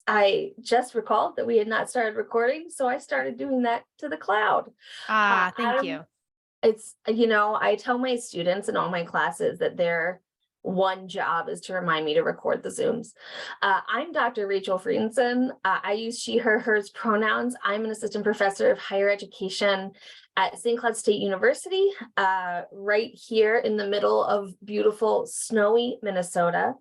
I just recalled that we had not started recording, so I started doing that to the cloud. Thank you. It's, I tell my students in all my classes that their one job is to remind me to record the Zooms. I'm Dr. Rachel Friedenson. I use she, her, hers pronouns. I'm an assistant professor of higher education at St. Cloud State University, right here in the middle of beautiful, snowy Minnesota.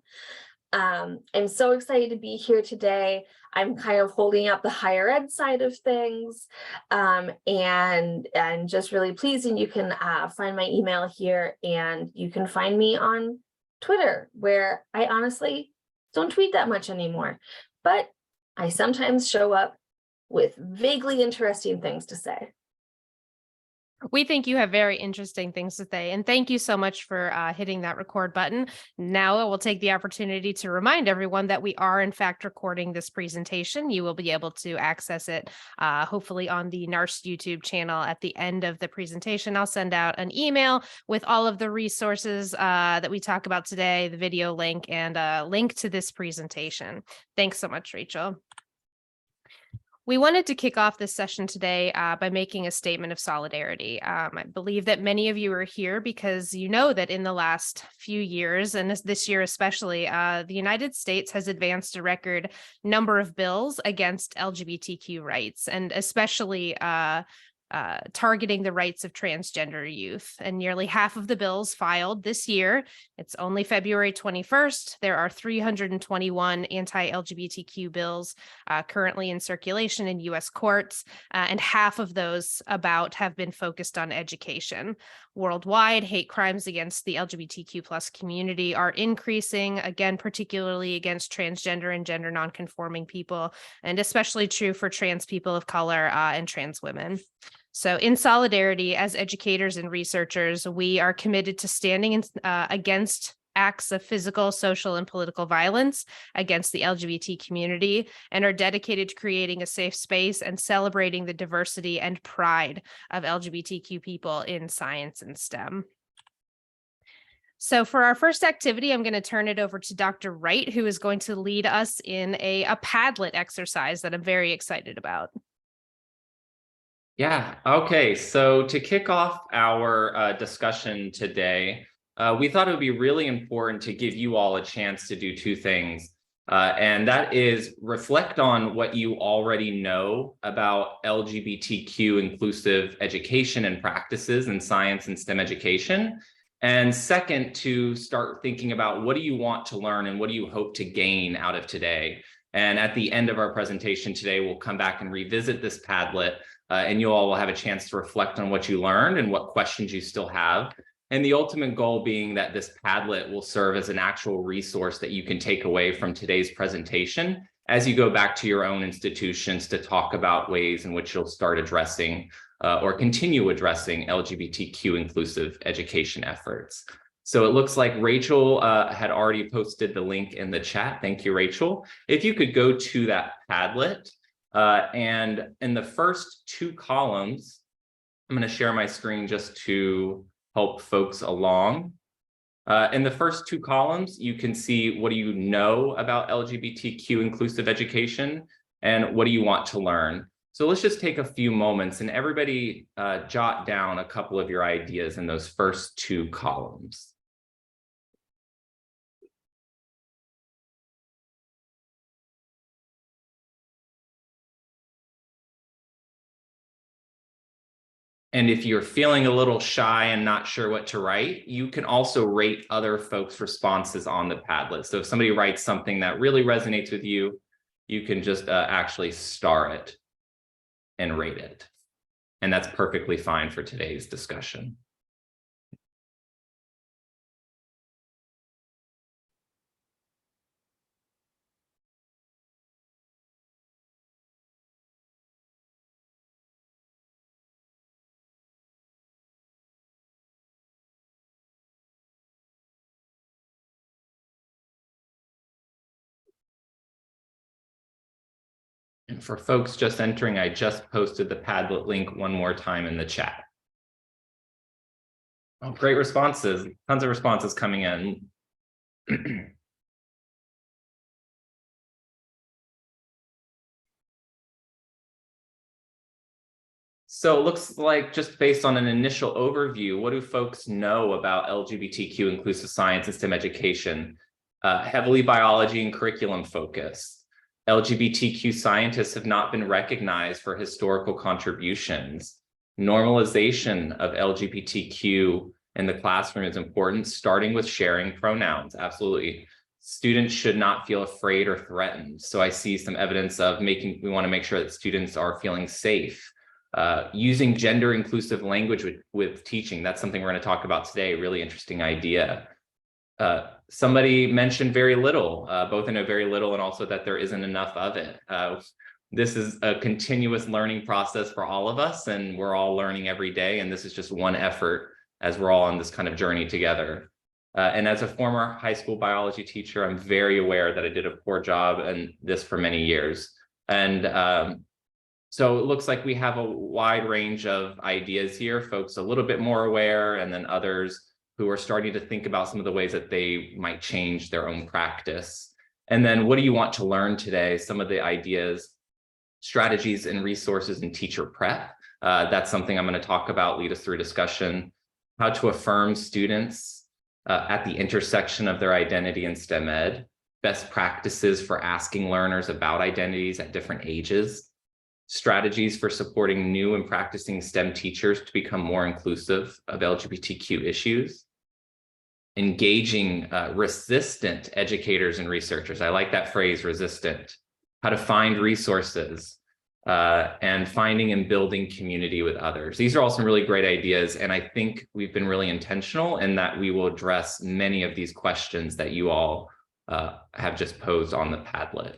I'm so excited to be here today. I'm kind of holding up the higher ed side of things, and just really pleased. And you can find my email here, and you can find me on Twitter, where I honestly don't tweet that much anymore, but I sometimes show up with vaguely interesting things to say. We think you have very interesting things to say, and thank you so much for hitting that record button. Now I will take the opportunity to remind everyone that we are in fact recording this presentation. You will be able to access it hopefully on the NARS YouTube channel at the end of the presentation. I'll send out an email with all of the resources that we talk about today, the video link, and a link to this presentation. Thanks so much, Rachel. We wanted to kick off this session today by making a statement of solidarity. I believe that many of you are here because you know that in the last few years, and this year especially, the United States has advanced a record number of bills against LGBTQ rights, and especially targeting the rights of transgender youth. And nearly half of the bills filed this year, it's only February 21st, there are 321 anti-LGBTQ bills currently in circulation in U.S. courts, and half of those have been focused on education. Worldwide, hate crimes against the LGBTQ plus community are increasing, again, particularly against transgender and gender nonconforming people, and especially true for trans people of color and trans women. So in solidarity, as educators and researchers, we are committed to standing against acts of physical, social, and political violence against the LGBT community, and are dedicated to creating a safe space and celebrating the diversity and pride of LGBTQ people in science and STEM. So for our first activity, I'm going to turn it over to Dr. Wright, who is going to lead us in a Padlet exercise that I'm very excited about. Yeah, okay. So to kick off our discussion today, we thought it would be really important to give you all a chance to do two things. And that is reflect on what you already know about LGBTQ inclusive education and practices in science and STEM education. And second, to start thinking about what do you want to learn and what do you hope to gain out of today. And at the end of our presentation today, we'll come back and revisit this Padlet, and you all will have a chance to reflect on what you learned and what questions you still have. And the ultimate goal being that this Padlet will serve as an actual resource that you can take away from today's presentation as you go back to your own institutions to talk about ways in which you'll start addressing or continue addressing LGBTQ inclusive education efforts. So it looks like Rachel had already posted the link in the chat. Thank you, Rachel. If you could go to that Padlet, and in the first two columns, I'm going to share my screen just to help folks along. In the first two columns, you can see what do you know about LGBTQ inclusive education and what do you want to learn. So let's just take a few moments and everybody jot down a couple of your ideas in those first two columns. And if you're feeling a little shy and not sure what to write, you can also rate other folks' responses on the Padlet. So if somebody writes something that really resonates with you, you can just actually star it and rate it. And that's perfectly fine for today's discussion. And for folks just entering, I just posted the Padlet link one more time in the chat. Oh, great responses. Tons of responses coming in. So it looks like, just based on an initial overview, what do folks know about LGBTQ inclusive science and STEM education? Heavily biology and curriculum focused. LGBTQ scientists have not been recognized for historical contributions. Normalization of LGBTQ in the classroom is important, starting with sharing pronouns. Absolutely. Students should not feel afraid or threatened. So I see some evidence of we want to make sure that students are feeling safe. Using gender inclusive language with teaching. That's something we're going to talk about today. Really interesting idea. Somebody mentioned very little, both in a very little and also that there isn't enough of it. This is a continuous learning process for all of us, and we're all learning every day. And this is just one effort as we're all on this kind of journey together. And as a former high school biology teacher, I'm very aware that I did a poor job in this for many years. And so it looks like we have a wide range of ideas here, folks a little bit more aware, and then others who are starting to think about some of the ways that they might change their own practice. And then what do you want to learn today? Some of the ideas, strategies and resources in teacher prep. That's something I'm going to talk about, lead us through a discussion. How to affirm students at the intersection of their identity and STEM ed. Best practices for asking learners about identities at different ages. Strategies for supporting new and practicing STEM teachers to become more inclusive of LGBTQ issues. Engaging resistant educators and researchers. I like that phrase, resistant. How to find resources and finding and building community with others. These are all some really great ideas, and I think we've been really intentional in that we will address many of these questions that you all have just posed on the Padlet.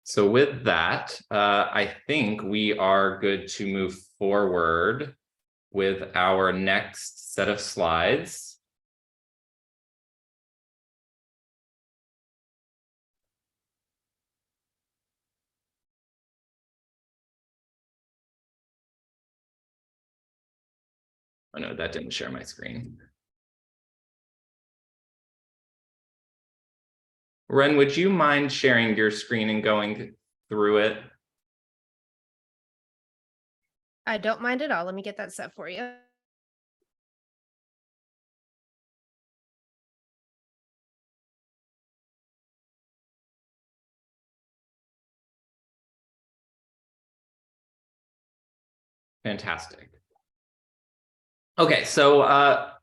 So with that, I think we are good to move forward with our next set of slides. Oh no, that didn't share my screen. Ren, would you mind sharing your screen and going through it? I don't mind at all. Let me get that set for you. Fantastic. Okay, so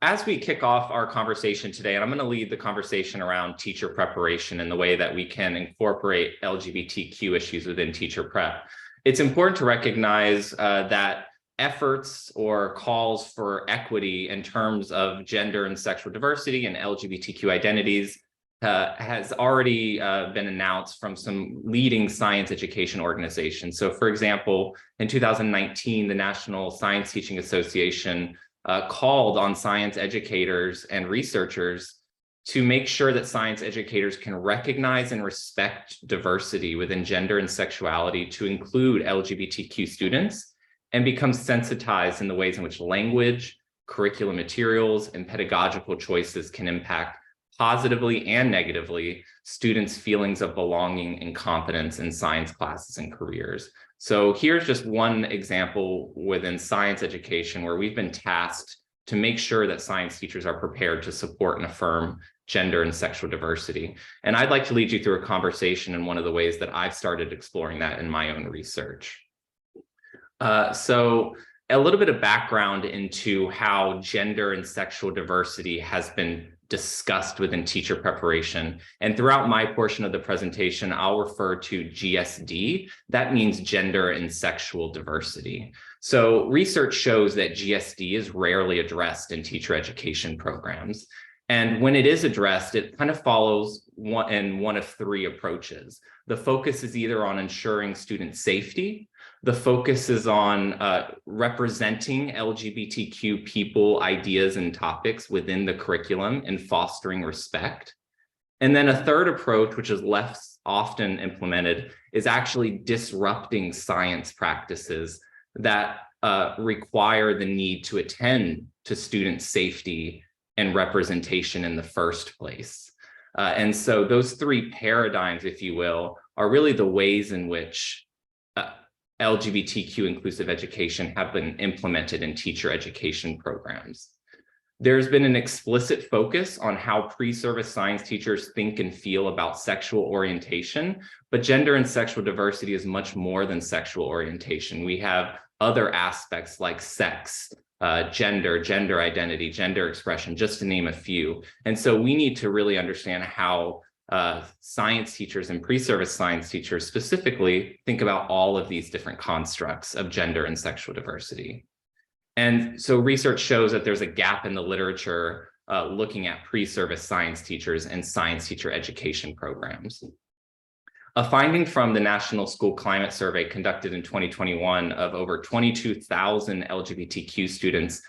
as we kick off our conversation today, and I'm going to lead the conversation around teacher preparation and the way that we can incorporate LGBTQ issues within teacher prep, it's important to recognize that efforts or calls for equity in terms of gender and sexual diversity and LGBTQ identities has already been announced from some leading science education organizations. So for example, in 2019, the National Science Teaching Association called on science educators and researchers to make sure that science educators can recognize and respect diversity within gender and sexuality to include LGBTQ students and become sensitized in the ways in which language, curriculum materials, and pedagogical choices can impact positively and negatively students' feelings of belonging and competence in science classes and careers. So here's just one example within science education where we've been tasked to make sure that science teachers are prepared to support and affirm gender and sexual diversity. And I'd like to lead you through a conversation in one of the ways that I've started exploring that in my own research. So a little bit of background into how gender and sexual diversity has been discussed within teacher preparation. And throughout my portion of the presentation, I'll refer to GSD. That means gender and sexual diversity. So research shows that GSD is rarely addressed in teacher education programs. And when it is addressed, it kind of follows one of three approaches. The focus is either on ensuring student safety. The focus is on representing LGBTQ people, ideas, and topics within the curriculum and fostering respect. And then a third approach, which is less often implemented, is actually disrupting science practices that require the need to attend to student safety and representation in the first place. And so those three paradigms, if you will, are really the ways in which LGBTQ inclusive education have been implemented in teacher education programs. There's been an explicit focus on how pre-service science teachers think and feel about sexual orientation, but gender and sexual diversity is much more than sexual orientation. We have other aspects like sex, gender identity, gender expression, just to name a few. And so we need to really understand how science teachers and pre-service science teachers specifically think about all of these different constructs of gender and sexual diversity. And so research shows that there's a gap in the literature looking at pre-service science teachers and science teacher education programs. A finding from the National School Climate Survey conducted in 2021 of over 22,000 LGBTQ students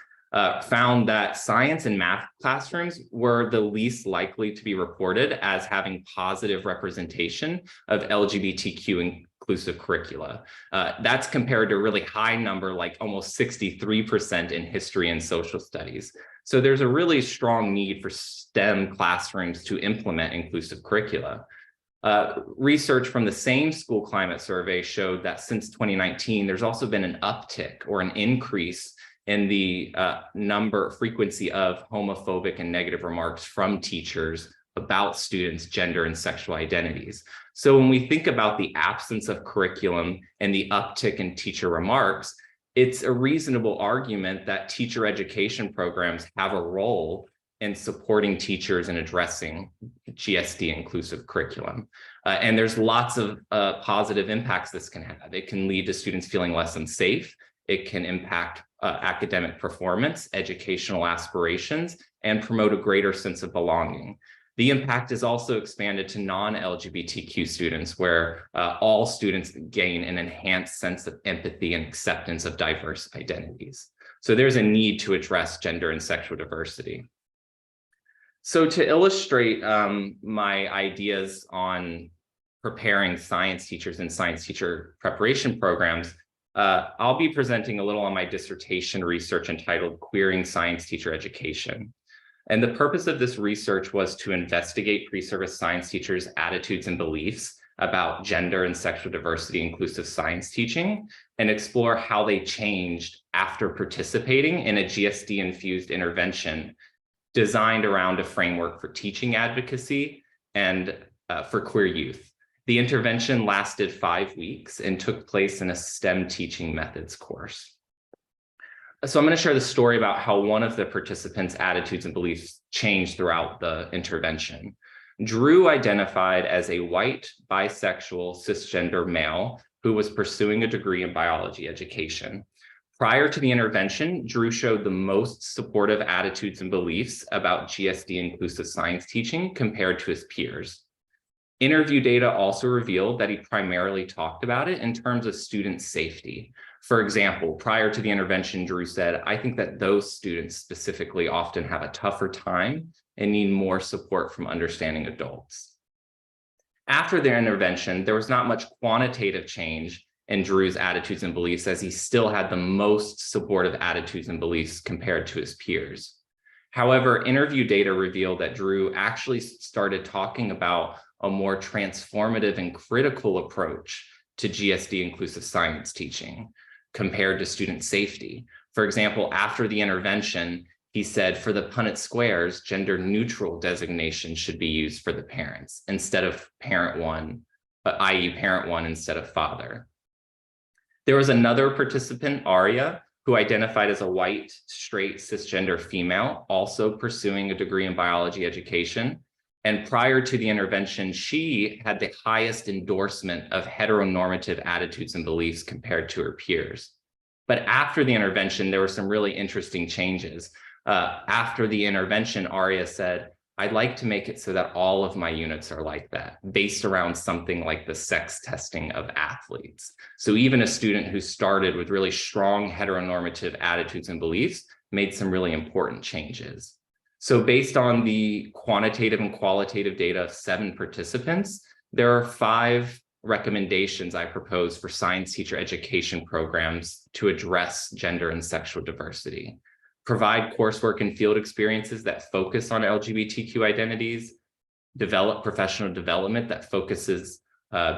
found that science and math classrooms were the least likely to be reported as having positive representation of LGBTQ-inclusive curricula. That's compared to a really high number, like almost 63% in history and social studies. So there's a really strong need for STEM classrooms to implement inclusive curricula. Research from the same school climate survey showed that since 2019, there's also been an uptick or an increase in the frequency of homophobic and negative remarks from teachers about students' gender and sexual identities. So when we think about the absence of curriculum and the uptick in teacher remarks, it's a reasonable argument that teacher education programs have a role in supporting teachers in addressing GSD inclusive curriculum. And there's lots of positive impacts this can have. It can lead to students feeling less unsafe. It can impact academic performance, educational aspirations, and promote a greater sense of belonging. The impact is also expanded to non-LGBTQ students, where all students gain an enhanced sense of empathy and acceptance of diverse identities. So there's a need to address gender and sexual diversity. So to illustrate my ideas on preparing science teachers and science teacher preparation programs, I'll be presenting a little on my dissertation research entitled Queering Science Teacher Education. And the purpose of this research was to investigate pre-service science teachers' attitudes and beliefs about gender and sexual diversity inclusive science teaching, and explore how they changed after participating in a GSD-infused intervention designed around a framework for teaching advocacy and for queer youth. The intervention lasted 5 weeks and took place in a STEM teaching methods course. So I'm going to share the story about how one of the participants' attitudes and beliefs changed throughout the intervention. Drew identified as a white, bisexual, cisgender male who was pursuing a degree in biology education. Prior to the intervention, Drew showed the most supportive attitudes and beliefs about GSD inclusive science teaching compared to his peers. Interview data also revealed that he primarily talked about it in terms of student safety. For example, prior to the intervention, Drew said, "I think that those students specifically often have a tougher time and need more support from understanding adults." After the intervention, there was not much quantitative change in Drew's attitudes and beliefs, as he still had the most supportive attitudes and beliefs compared to his peers. However, interview data revealed that Drew actually started talking about a more transformative and critical approach to GSD inclusive science teaching compared to student safety. For example, after the intervention, he said, for the Punnett squares, gender neutral designation should be used for the parents instead of parent one, i.e. parent one instead of father. There was another participant, Aria, who identified as a white, straight, cisgender female, also pursuing a degree in biology education. And prior to the intervention, she had the highest endorsement of heteronormative attitudes and beliefs compared to her peers. But after the intervention, there were some really interesting changes. After the intervention, Aria said, "I'd like to make it so that all of my units are like that," based around something like the sex testing of athletes. So even a student who started with really strong heteronormative attitudes and beliefs made some really important changes. So based on the quantitative and qualitative data of 7 participants, there are 5 recommendations I propose for science teacher education programs to address gender and sexual diversity. Provide coursework and field experiences that focus on LGBTQ identities, develop professional development that focuses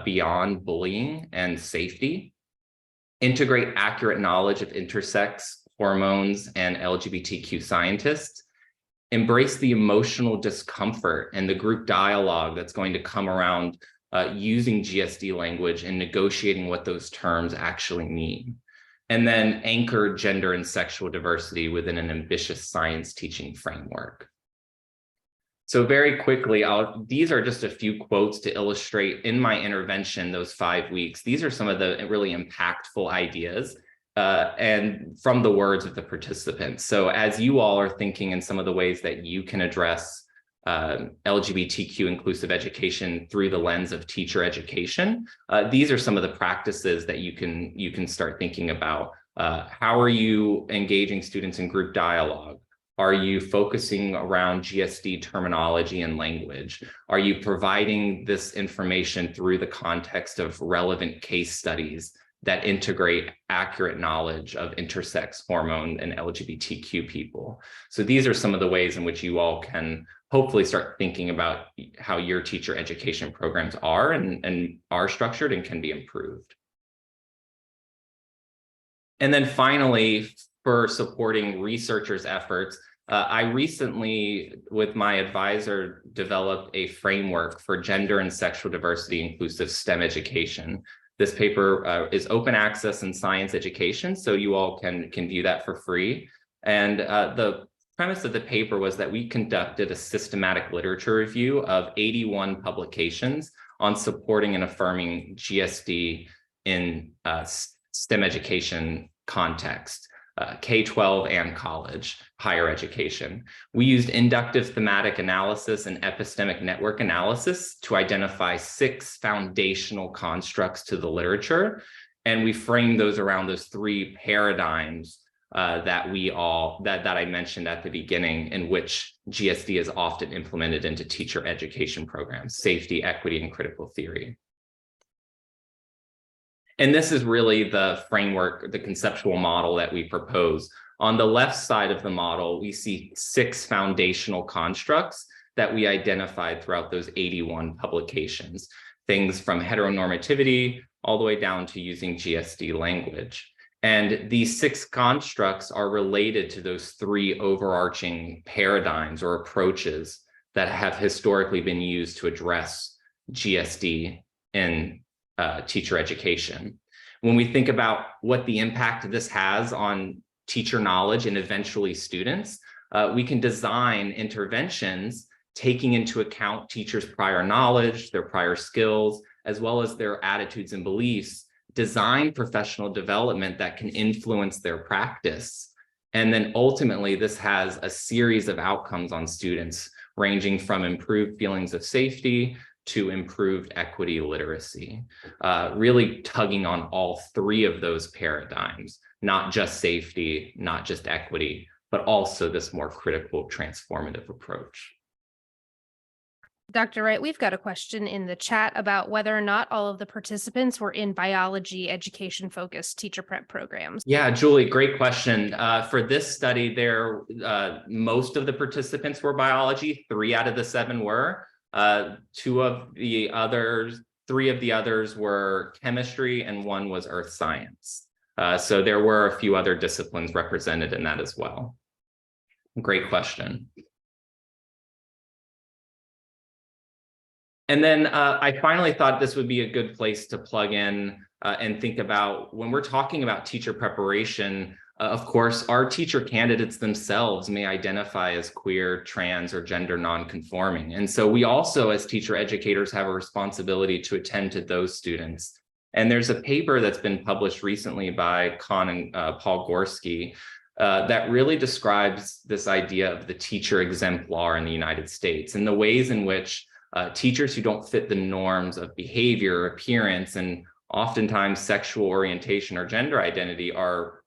beyond bullying and safety, integrate accurate knowledge of intersex, hormones, and LGBTQ scientists, embrace the emotional discomfort and the group dialogue that's going to come around using GSD language and negotiating what those terms actually mean. And then anchor gender and sexual diversity within an ambitious science teaching framework. So very quickly, these are just a few quotes to illustrate in my intervention, those 5 weeks. These are some of the really impactful ideas and from the words of the participants. So as you all are thinking in some of the ways that you can address LGBTQ inclusive education through the lens of teacher education, these are some of the practices that you can start thinking about. How are you engaging students in group dialogue? Are you focusing around GSD terminology and language? Are you providing this information through the context of relevant case studies that integrate accurate knowledge of intersex, hormone, and LGBTQ people? So these are some of the ways in which you all can hopefully start thinking about how your teacher education programs are and are structured and can be improved. And then finally, for supporting researchers' efforts, I recently, with my advisor, developed a framework for gender and sexual diversity inclusive STEM education. This paper is open access in science education, so you all can view that for free. And the premise of the paper was that we conducted a systematic literature review of 81 publications on supporting and affirming GSD in STEM education context. K-12 and college, higher education. We used inductive thematic analysis and epistemic network analysis to identify 6 foundational constructs to the literature. And we framed those around those 3 paradigms that I mentioned at the beginning, in which GSD is often implemented into teacher education programs: safety, equity, and critical theory. And this is really the framework, the conceptual model that we propose. On the left side of the model, we see 6 foundational constructs that we identified throughout those 81 publications, things from heteronormativity all the way down to using GSD language. And these 6 constructs are related to those 3 overarching paradigms or approaches that have historically been used to address GSD in teacher education. When we think about what the impact this has on teacher knowledge and eventually students, we can design interventions taking into account teachers' prior knowledge, their prior skills, as well as their attitudes and beliefs, design professional development that can influence their practice. And then ultimately, this has a series of outcomes on students, ranging from improved feelings of safety to improved equity literacy, really tugging on all 3 of those paradigms, not just safety, not just equity, but also this more critical transformative approach. Dr. Wright, we've got a question in the chat about whether or not all of the participants were in biology education focused teacher prep programs. Yeah, Julie, great question. For this study, most of the participants were biology. 3 out of the 7 were. 3 of the others were chemistry, and 1 was earth science. So there were a few other disciplines represented in that as well. Great question. And then I finally thought this would be a good place to plug in and think about when we're talking about teacher preparation. Of course, our teacher candidates themselves may identify as queer, trans, or gender nonconforming. And so we also, as teacher educators, have a responsibility to attend to those students. And there's a paper that's been published recently by Con and Paul Gorski that really describes this idea of the teacher exemplar in the United States and the ways in which teachers who don't fit the norms of behavior, appearance, and oftentimes sexual orientation or gender identity are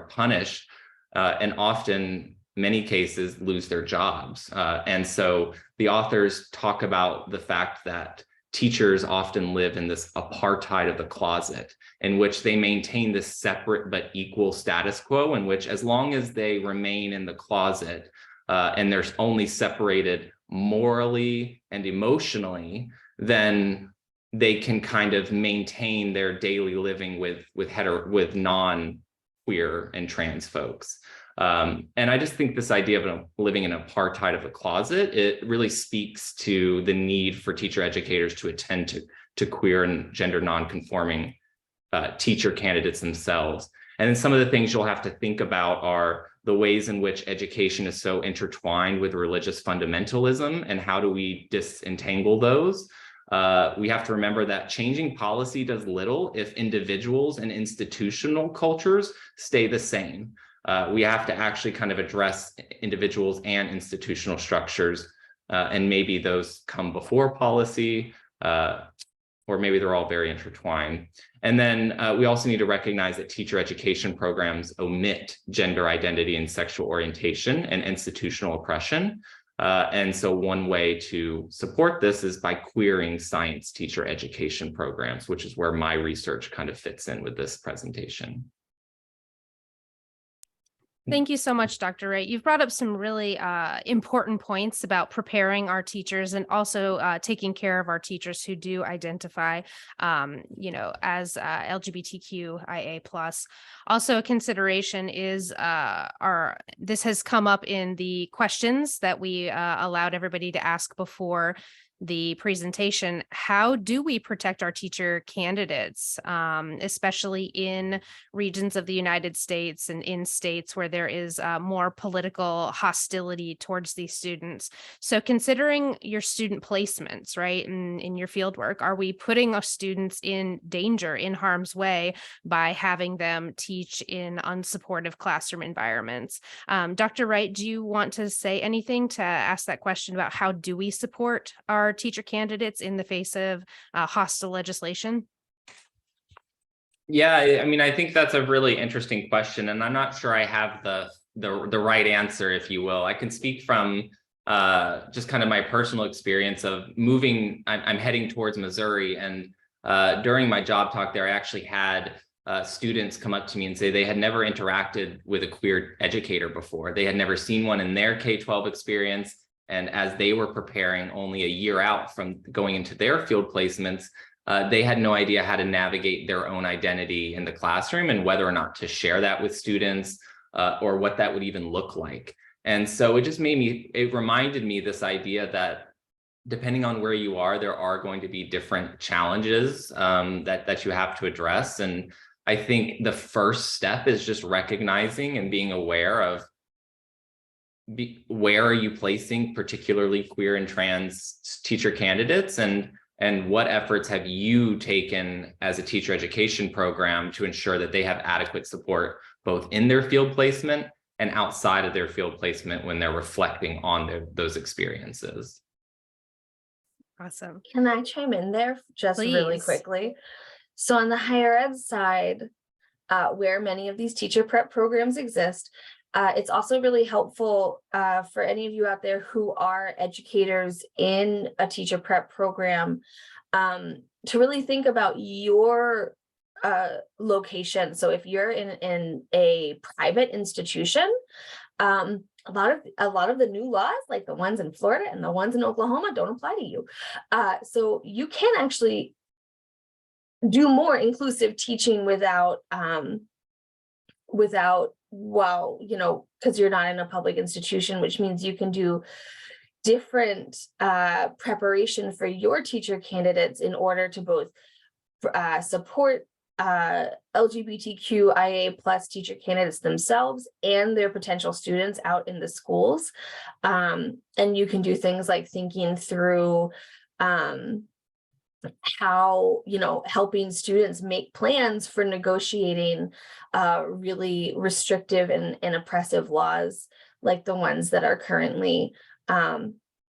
punished and often, many cases, lose their jobs. And so the authors talk about the fact that teachers often live in this apartheid of the closet, in which they maintain this separate but equal status quo, in which as long as they remain in the closet and they're only separated morally and emotionally, then they can kind of maintain their daily living with non-queer and trans folks. And I just think this idea of living in apartheid of a closet, it really speaks to the need for teacher educators to attend to queer and gender non-conforming teacher candidates themselves. And then some of the things you'll have to think about are the ways in which education is so intertwined with religious fundamentalism, and how do we disentangle those? We have to remember that changing policy does little if individuals and institutional cultures stay the same. We have to actually kind of address individuals and institutional structures, and maybe those come before policy, or maybe they're all very intertwined. And then we also need to recognize that teacher education programs omit gender identity and sexual orientation and institutional oppression. And so one way to support this is by queering science teacher education programs, which is where my research kind of fits in with this presentation. Thank you so much, Dr. Wright. You've brought up some really important points about preparing our teachers and also taking care of our teachers who do identify, as LGBTQIA+. Also, a consideration is this has come up in the questions that we allowed everybody to ask before the presentation. How do we protect our teacher candidates, especially in regions of the United States and in states where there is more political hostility towards these students? So considering your student placements, right, in your fieldwork, are we putting our students in danger, in harm's way, by having them teach in unsupportive classroom environments? Dr. Wright, do you want to say anything to ask that question about how do we support our teacher candidates in the face of hostile legislation? Yeah, I mean, I think that's a really interesting question, and I'm not sure I have the right answer, if you will. I can speak from just kind of my personal experience of moving. I'm heading towards Missouri, and during my job talk there, I actually had students come up to me and say they had never interacted with a queer educator before. They had never seen one in their K-12 experience. And as they were preparing only a year out from going into their field placements, they had no idea how to navigate their own identity in the classroom and whether or not to share that with students, or what that would even look like. And so it just reminded me this idea that depending on where you are, there are going to be different challenges that you have to address. And I think the first step is just recognizing and being aware of where are you placing particularly queer and trans teacher candidates, and what efforts have you taken as a teacher education program to ensure that they have adequate support both in their field placement and outside of their field placement when they're reflecting on those experiences. Awesome. Can I chime in there just really Please. quickly? So on the higher ed side, where many of these teacher prep programs exist, it's also really helpful for any of you out there who are educators in a teacher prep program to really think about your location. So if you're in a private institution, a lot of the new laws, like the ones in Florida and the ones in Oklahoma, don't apply to you. So you can actually do more inclusive teaching without because you're not in a public institution, which means you can do different preparation for your teacher candidates in order to both support LGBTQIA+ teacher candidates themselves and their potential students out in the schools. And you can do things like thinking through how, helping students make plans for negotiating really restrictive and oppressive laws like the ones that are currently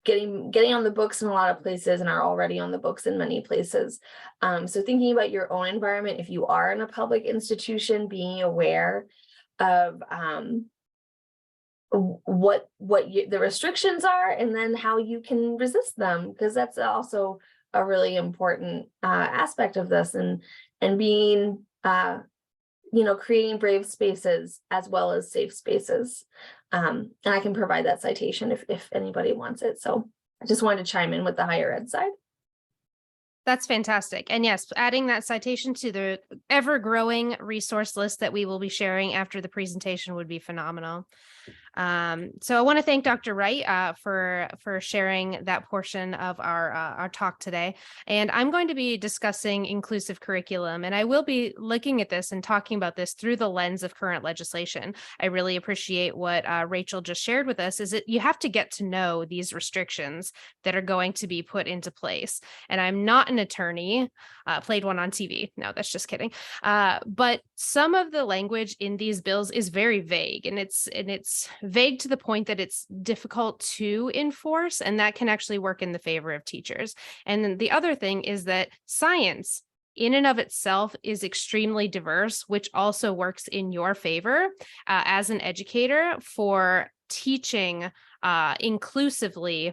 getting on the books in a lot of places and are already on the books in many places. So thinking about your own environment, if you are in a public institution, being aware of what the restrictions are, and then how you can resist them, because that's also a really important aspect of this, and being creating brave spaces as well as safe spaces. And I can provide that citation if anybody wants it. So I just wanted to chime in with the higher ed side. That's fantastic. And yes, adding that citation to the ever-growing resource list that we will be sharing after the presentation would be phenomenal. So I want to thank Dr. Wright for sharing that portion of our talk today. And I'm going to be discussing inclusive curriculum, and I will be looking at this and talking about this through the lens of current legislation. I really appreciate what Rachel just shared with us, is that you have to get to know these restrictions that are going to be put into place. And I'm not an attorney, played one on TV. No, that's just kidding. But some of the language in these bills is very vague, and it's vague to the point that it's difficult to enforce, and that can actually work in the favor of teachers. And then the other thing is that science in and of itself is extremely diverse, which also works in your favor as an educator for teaching inclusively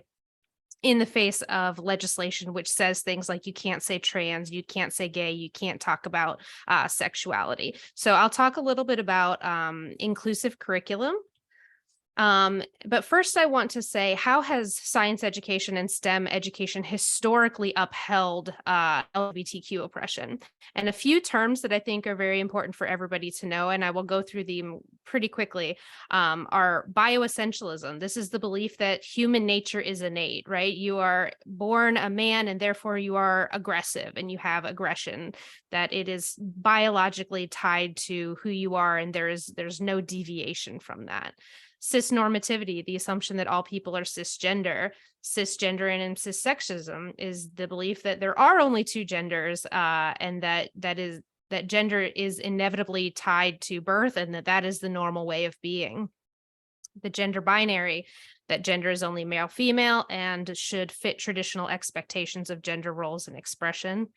in the face of legislation which says things like you can't say trans, you can't say gay, you can't talk about sexuality. So I'll talk a little bit about inclusive curriculum. But first I want to say, how has science education and STEM education historically upheld LGBTQ oppression? And a few terms that I think are very important for everybody to know, and I will go through them pretty quickly, are bioessentialism. This is the belief that human nature is innate, right? You are born a man and therefore you are aggressive and you have aggression, that it is biologically tied to who you are, and there's no deviation from that. Cisnormativity, the assumption that all people are cisgender. Cisgender and cissexism is the belief that there are only two genders, and that gender is inevitably tied to birth, and that is the normal way of being. The gender binary, that gender is only male, female, and should fit traditional expectations of gender roles and expression.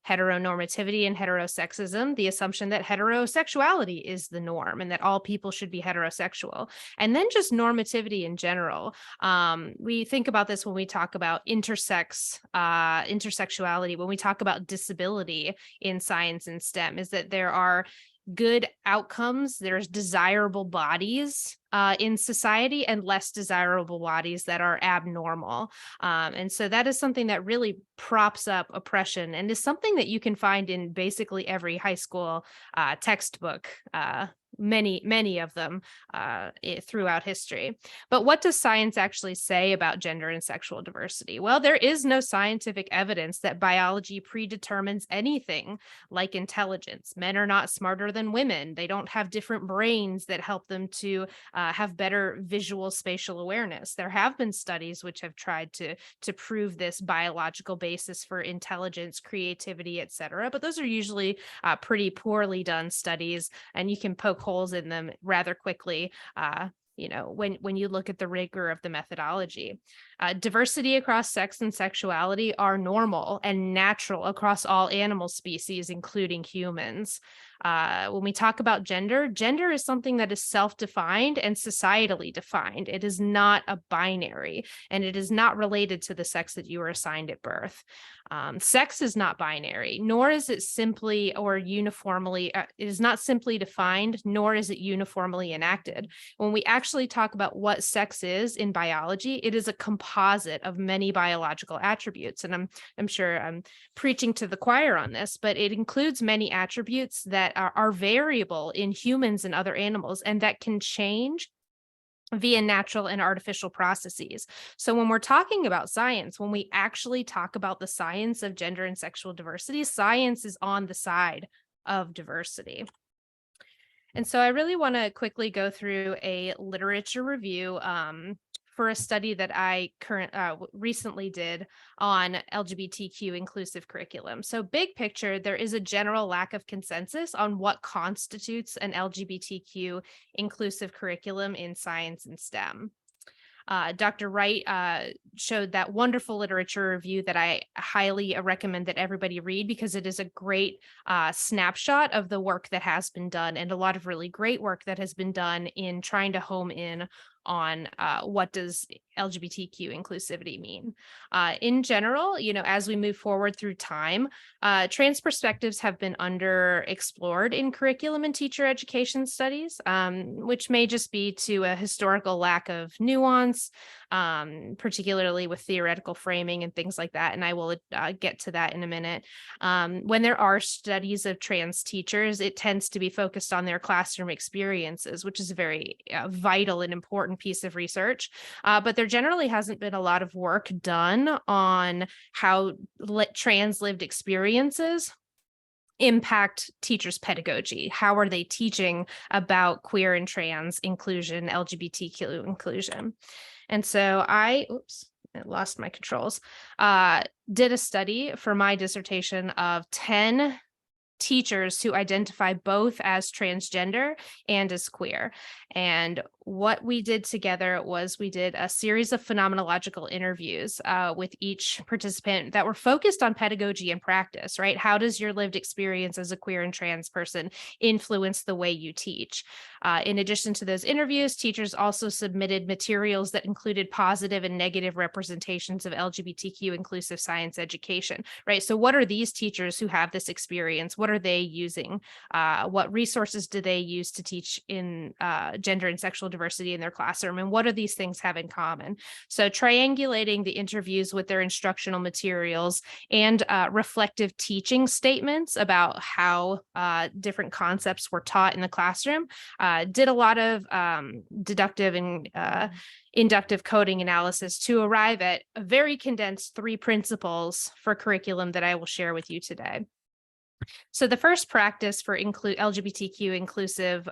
Heteronormativity and heterosexism, the assumption that heterosexuality is the norm and that all people should be heterosexual. And then just normativity in general. We think about this when we talk about intersexuality, when we talk about disability in science and STEM, is that there are good outcomes, there's desirable bodies in society and less desirable bodies that are abnormal. And so that is something that really props up oppression and is something that you can find in basically every high school textbook, many of them throughout history. But what does science actually say about gender and sexual diversity? Well, there is no scientific evidence that biology predetermines anything like intelligence. Men are not smarter than women. They don't have different brains that help them to have better visual spatial awareness. There have been studies which have tried to prove this biological basis for intelligence, creativity, etc. But those are usually pretty poorly done studies, and you can poke holes in them rather quickly. When you look at the rigor of the methodology. Diversity across sex and sexuality are normal and natural across all animal species, including humans. When we talk about gender, gender is something that is self-defined and societally defined. It is not a binary, and it is not related to the sex that you were assigned at birth. Sex is not binary, nor is it simply or uniformly, it is not simply defined, nor is it uniformly enacted. When we actually talk about what sex is in biology, it is a composite of many biological attributes. And I'm sure I'm preaching to the choir on this, but it includes many attributes that are variable in humans and other animals, and that can change via natural and artificial processes. So when we're talking about science, when we actually talk about the science of gender and sexual diversity, science is on the side of diversity. And so I really want to quickly go through a literature review for a study that I recently did on LGBTQ inclusive curriculum. So big picture, there is a general lack of consensus on what constitutes an LGBTQ inclusive curriculum in science and STEM. Dr. Wright showed that wonderful literature review that I highly recommend that everybody read, because it is a great snapshot of the work that has been done, and a lot of really great work that has been done in trying to home in on what does LGBTQ inclusivity mean. In general, as we move forward through time, trans perspectives have been underexplored in curriculum and teacher education studies, which may just be to a historical lack of nuance, particularly with theoretical framing and things like that. And I will get to that in a minute. When there are studies of trans teachers, it tends to be focused on their classroom experiences, which is a very vital and important piece of research. But there generally hasn't been a lot of work done on how trans lived experiences impact teachers' pedagogy. How are they teaching about queer and trans inclusion, LGBTQ inclusion? And so I lost my controls, did a study for my dissertation of 10 teachers who identify both as transgender and as queer. And what we did together was we did a series of phenomenological interviews with each participant that were focused on pedagogy and practice, right? How does your lived experience as a queer and trans person influence the way you teach? In addition to those interviews, teachers also submitted materials that included positive and negative representations of LGBTQ inclusive science education, right? So what are these teachers who have this experience? What are they using? What resources do they use to teach in gender and sexual diversity in their classroom? And what do these things have in common? So triangulating the interviews with their instructional materials and reflective teaching statements about how different concepts were taught in the classroom, did a lot of deductive and inductive coding analysis to arrive at a very condensed 3 principles for curriculum that I will share with you today. So the first practice for LGBTQ inclusive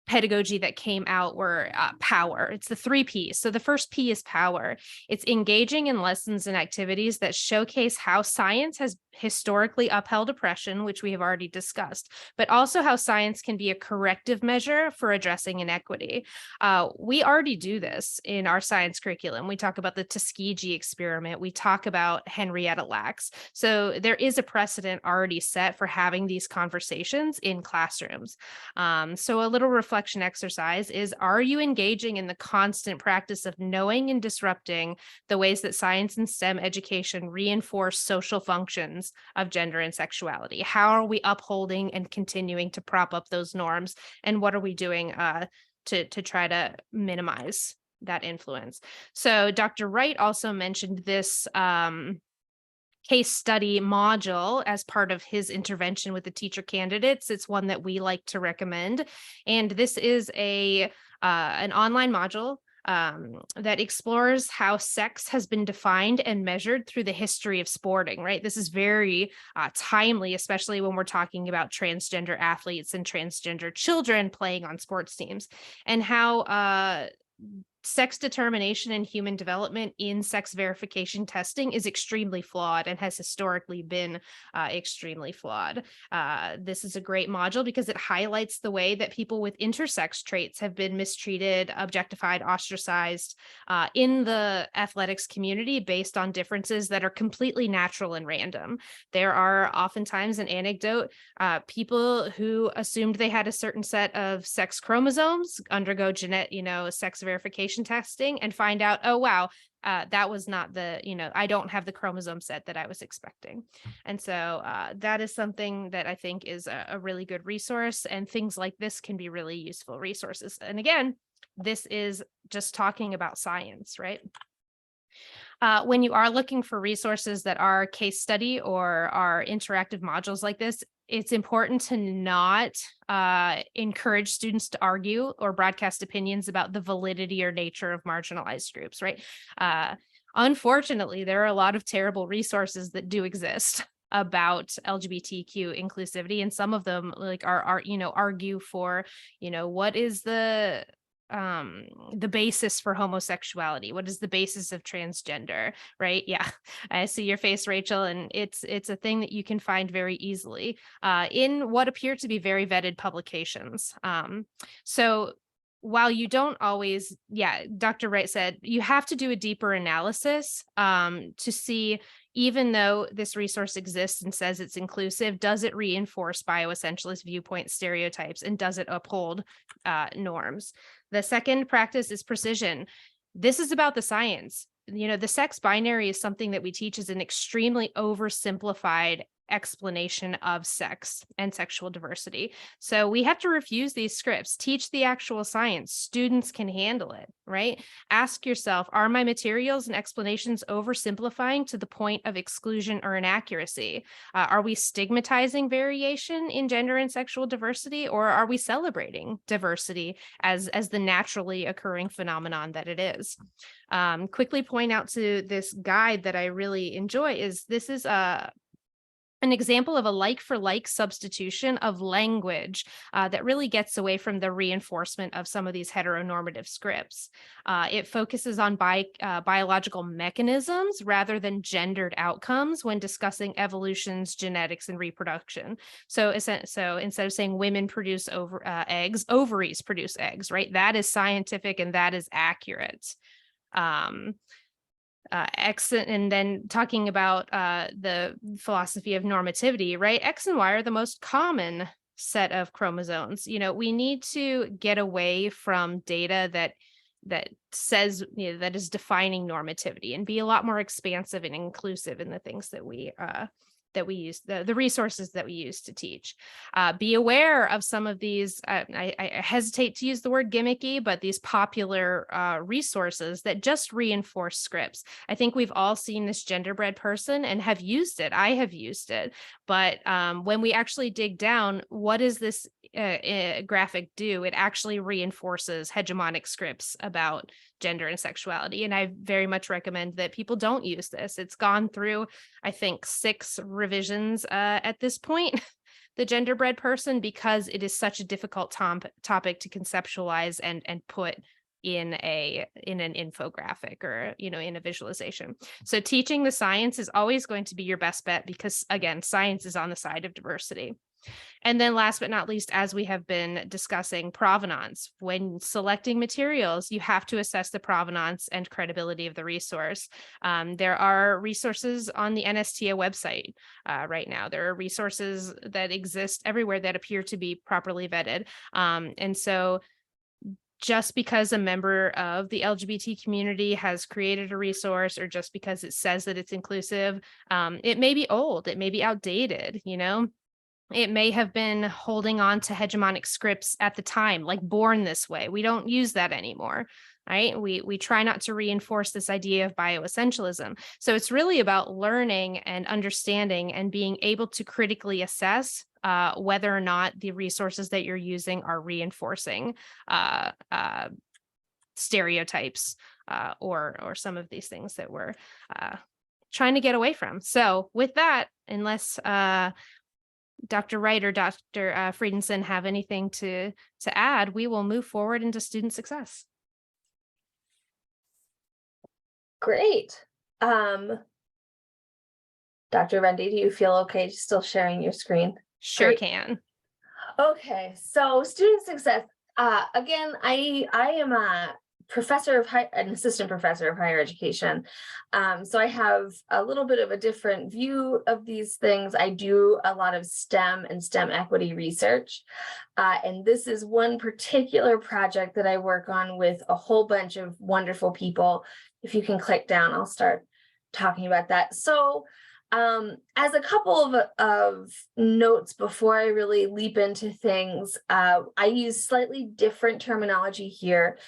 pedagogy that came out were power. It's the 3 Ps. So the first P is power. It's engaging in lessons and activities that showcase how science has historically upheld oppression, which we have already discussed, but also how science can be a corrective measure for addressing inequity. We already do this in our science curriculum. We talk about the Tuskegee experiment. We talk about Henrietta Lacks. So there is a precedent already set for having these conversations in classrooms. So a little reflection exercise is, are you engaging in the constant practice of knowing and disrupting the ways that science and STEM education reinforce social functions of gender and sexuality? How are we upholding and continuing to prop up those norms? And what are we doing to try to minimize that influence? So Dr. Wright also mentioned this case study module as part of his intervention with the teacher candidates. It's one that we like to recommend. And this is an online module that explores how sex has been defined and measured through the history of sporting, right? This is very timely, especially when we're talking about transgender athletes and transgender children playing on sports teams, and how sex determination and human development in sex verification testing is extremely flawed and has historically been extremely flawed. This is a great module because it highlights the way that people with intersex traits have been mistreated, objectified, ostracized in the athletics community based on differences that are completely natural and random. There are oftentimes an anecdote, people who assumed they had a certain set of sex chromosomes undergo sex verification testing and find out, oh, wow, that was not I don't have the chromosome set that I was expecting. And so that is something that I think is a really good resource, and things like this can be really useful resources. And again, this is just talking about science, right? When you are looking for resources that are case study or are interactive modules like this, it's important to not encourage students to argue or broadcast opinions about the validity or nature of marginalized groups, right? Unfortunately, there are a lot of terrible resources that do exist about LGBTQ inclusivity, and some of them argue for, what is the basis for homosexuality? What is the basis of transgender, right? Yeah, I see your face, Rachel, and it's a thing that you can find very easily in what appear to be very vetted publications. So while you don't always, Dr. Wright said, you have to do a deeper analysis to see, even though this resource exists and says it's inclusive, does it reinforce bioessentialist viewpoint stereotypes, and does it uphold norms? The second practice is precision. This is about the science. The sex binary is something that we teach as an extremely oversimplified explanation of sex and sexual diversity. So we have to refuse these scripts, teach the actual science. Students can handle it, right? Ask yourself, are my materials and explanations oversimplifying to the point of exclusion or inaccuracy? Are we stigmatizing variation in gender and sexual diversity, or are we celebrating diversity as the naturally occurring phenomenon that it is? Quickly point out to this guide that I really enjoy is this is an example of a like for like substitution of language that really gets away from the reinforcement of some of these heteronormative scripts. It focuses on biological mechanisms rather than gendered outcomes when discussing evolution's genetics and reproduction. So instead of saying women produce eggs, ovaries produce eggs, right? That is scientific and that is accurate. X, and then talking about the philosophy of normativity, right? X and Y are the most common set of chromosomes. We need to get away from data that says, that is defining normativity, and be a lot more expansive and inclusive in the things that we use, the resources that we use to teach. Be aware of some of these, I hesitate to use the word gimmicky, but these popular resources that just reinforce scripts. I think we've all seen this genderbread person and have used it. I have used it. But when we actually dig down, what does this graphic do? It actually reinforces hegemonic scripts about gender and sexuality. And I very much recommend that people don't use this. It's gone through, I think, 6 revisions at this point, the genderbread person, because it is such a difficult topic to conceptualize and put in an infographic or in a visualization. So teaching the science is always going to be your best bet, because again, science is on the side of diversity. And then last but not least, as we have been discussing, provenance. When selecting materials, you have to assess the provenance and credibility of the resource. There are resources on the NSTA website right now. There are resources that exist everywhere that appear to be properly vetted. And so just because a member of the LGBT community has created a resource, or just because it says that it's inclusive, it may be old, it may be outdated, It may have been holding on to hegemonic scripts at the time, like born this way. We don't use that anymore, right? We try not to reinforce this idea of bioessentialism. So it's really about learning and understanding and being able to critically assess whether or not the resources that you're using are reinforcing stereotypes or some of these things that we're trying to get away from. So with that, unless Dr. Wright or Dr. Friedenson have anything to add, we will move forward into student success. Great. Dr. Rendy, do you feel okay still sharing your screen? Sure. Great. Can. Okay, so student success. Again, I am an assistant professor of higher education. So I have a little bit of a different view of these things. I do a lot of STEM and STEM equity research. And this is one particular project that I work on with a whole bunch of wonderful people. If you can click down, I'll start talking about that. So as a couple of notes before I really leap into things, I use slightly different terminology here.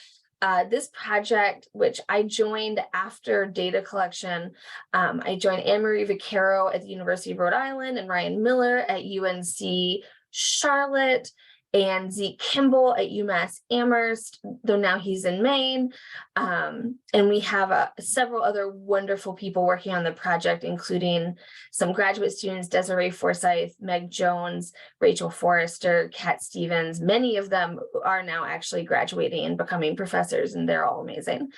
This project, which I joined after data collection, I joined Anne-Marie Vaccaro at the University of Rhode Island and Ryan Miller at UNC Charlotte, and Zeke Kimball at UMass Amherst, though now he's in Maine. And we have several other wonderful people working on the project, including some graduate students, Desiree Forsyth, Meg Jones, Rachel Forrester, Kat Stevens. Many of them are now actually graduating and becoming professors, and they're all amazing.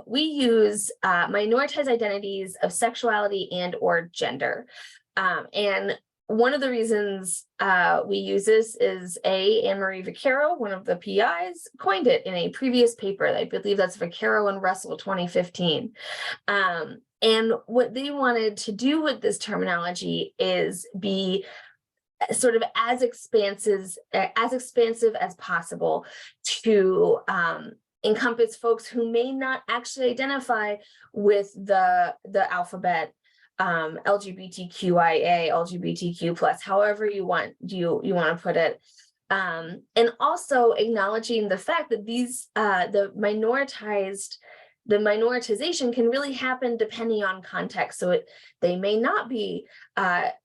We use minoritized identities of sexuality and or gender. And one of the reasons we use this is Anne-Marie Vaccaro, one of the PIs, coined it in a previous paper. I believe that's Vaccaro and Russell 2015. And what they wanted to do with this terminology is be sort of as expansive as possible to encompass folks who may not actually identify with the alphabet, LGBTQIA, LGBTQ plus, however you want to put it. And also acknowledging the fact that these the minoritization can really happen depending on context. So they may not be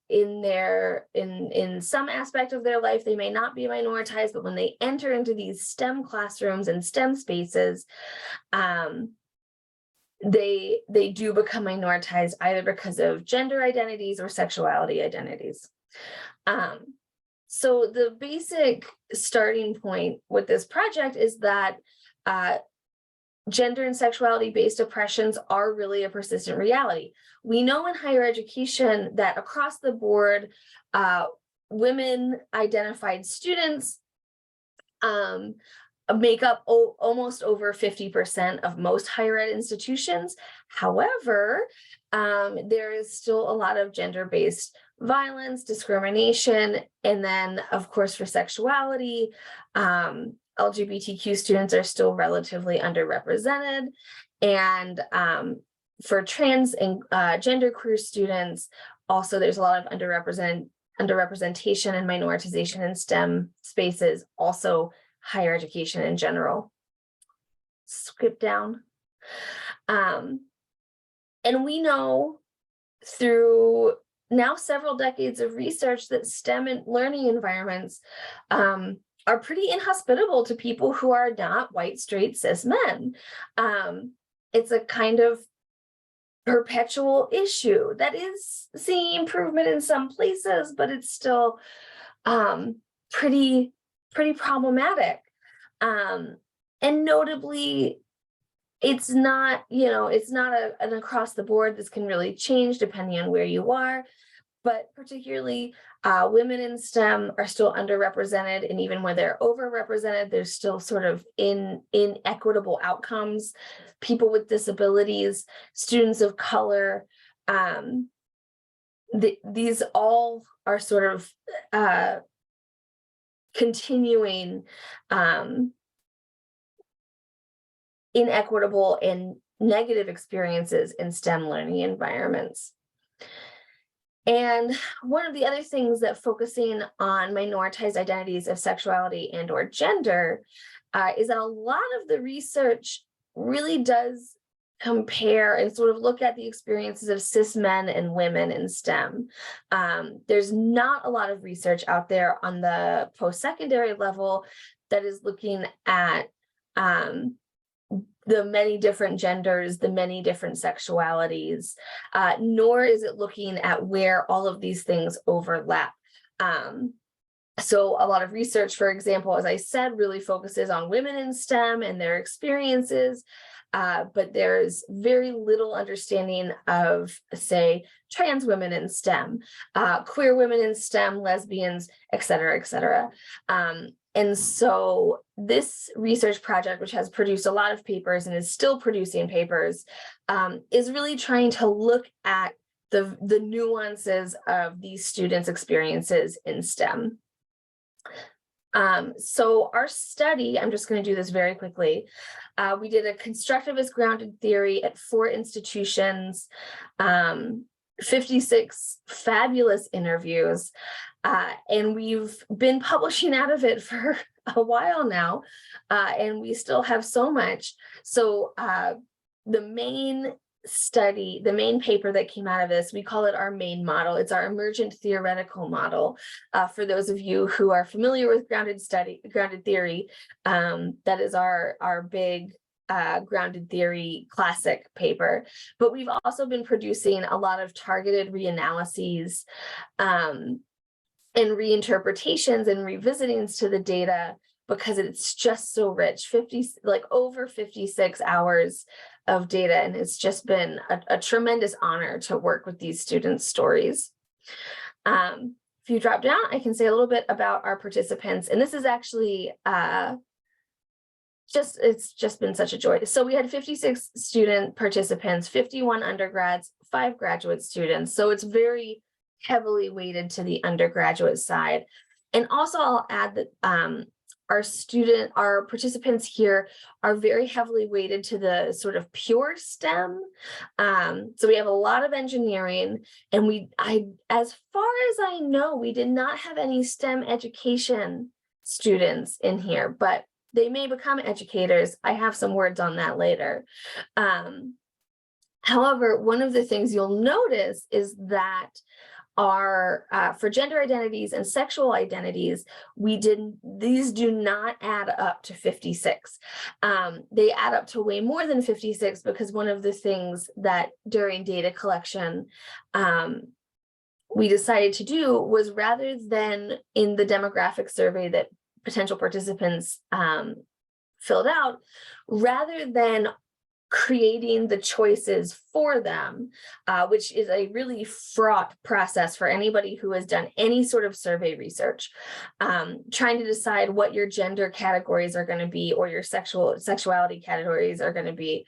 in some aspect of their life, they may not be minoritized, but when they enter into these STEM classrooms and STEM spaces, they do become minoritized either because of gender identities or sexuality identities. So the basic starting point with this project is that gender and sexuality-based oppressions are really a persistent reality. We know in higher education that across the board, women-identified students make up almost over 50% of most higher ed institutions. However, there is still a lot of gender-based violence, discrimination, and then, of course, for sexuality, LGBTQ students are still relatively underrepresented, and for trans and genderqueer students, also there's a lot of underrepresentation and minoritization in STEM spaces, also higher education in general. Skip down. And we know through now several decades of research that STEM and learning environments are pretty inhospitable to people who are not white, straight, cis men. It's a kind of perpetual issue that is seeing improvement in some places, but it's still pretty problematic. And notably, it's not an across the board. This can really change depending on where you are, but particularly women in STEM are still underrepresented, and even when they're overrepresented, there's still sort of inequitable outcomes. People with disabilities, students of color, these all are sort of continuing inequitable and negative experiences in STEM learning environments. And one of the other things that focusing on minoritized identities of sexuality and or gender is that a lot of the research really does compare and sort of look at the experiences of cis men and women in STEM. There's not a lot of research out there on the post-secondary level that is looking at the many different genders, the many different sexualities, nor is it looking at where all of these things overlap. So a lot of research, for example, as I said, really focuses on women in STEM and their experiences, but there's very little understanding of, say, trans women in STEM, queer women in STEM, lesbians, et cetera, et cetera. And so this research project, which has produced a lot of papers and is still producing papers, is really trying to look at the nuances of these students' experiences in STEM. So our study, I'm just going to do this very quickly. We did a constructivist grounded theory at 4 institutions, 56 fabulous interviews, and we've been publishing out of it for a while now, and we still have so much. So the main study, the main paper that came out of this, we call it our main model. It's our emergent theoretical model. For those of you who are familiar with grounded theory, that is our big grounded theory classic paper. But we've also been producing a lot of targeted reanalyses and reinterpretations and revisitings to the data, because it's just so rich, over 56 hours of data. And it's just been a tremendous honor to work with these students' stories. If you drop down, I can say a little bit about our participants. And this is actually it's just been such a joy. So we had 56 student participants, 51 undergrads, 5 graduate students. So it's very heavily weighted to the undergraduate side. And also I'll add that our participants here are very heavily weighted to the sort of pure STEM. So we have a lot of engineering, and as far as I know, we did not have any STEM education students in here, but they may become educators. I have some words on that later. However, one of the things you'll notice is that for gender identities and sexual identities, these do not add up to 56. They add up to way more than 56, because one of the things that during data collection, we decided to do was, rather than in the demographic survey that potential participants filled out, rather than creating the choices for them, which is a really fraught process for anybody who has done any sort of survey research, trying to decide what your gender categories are going to be, or your sexuality categories are going to be.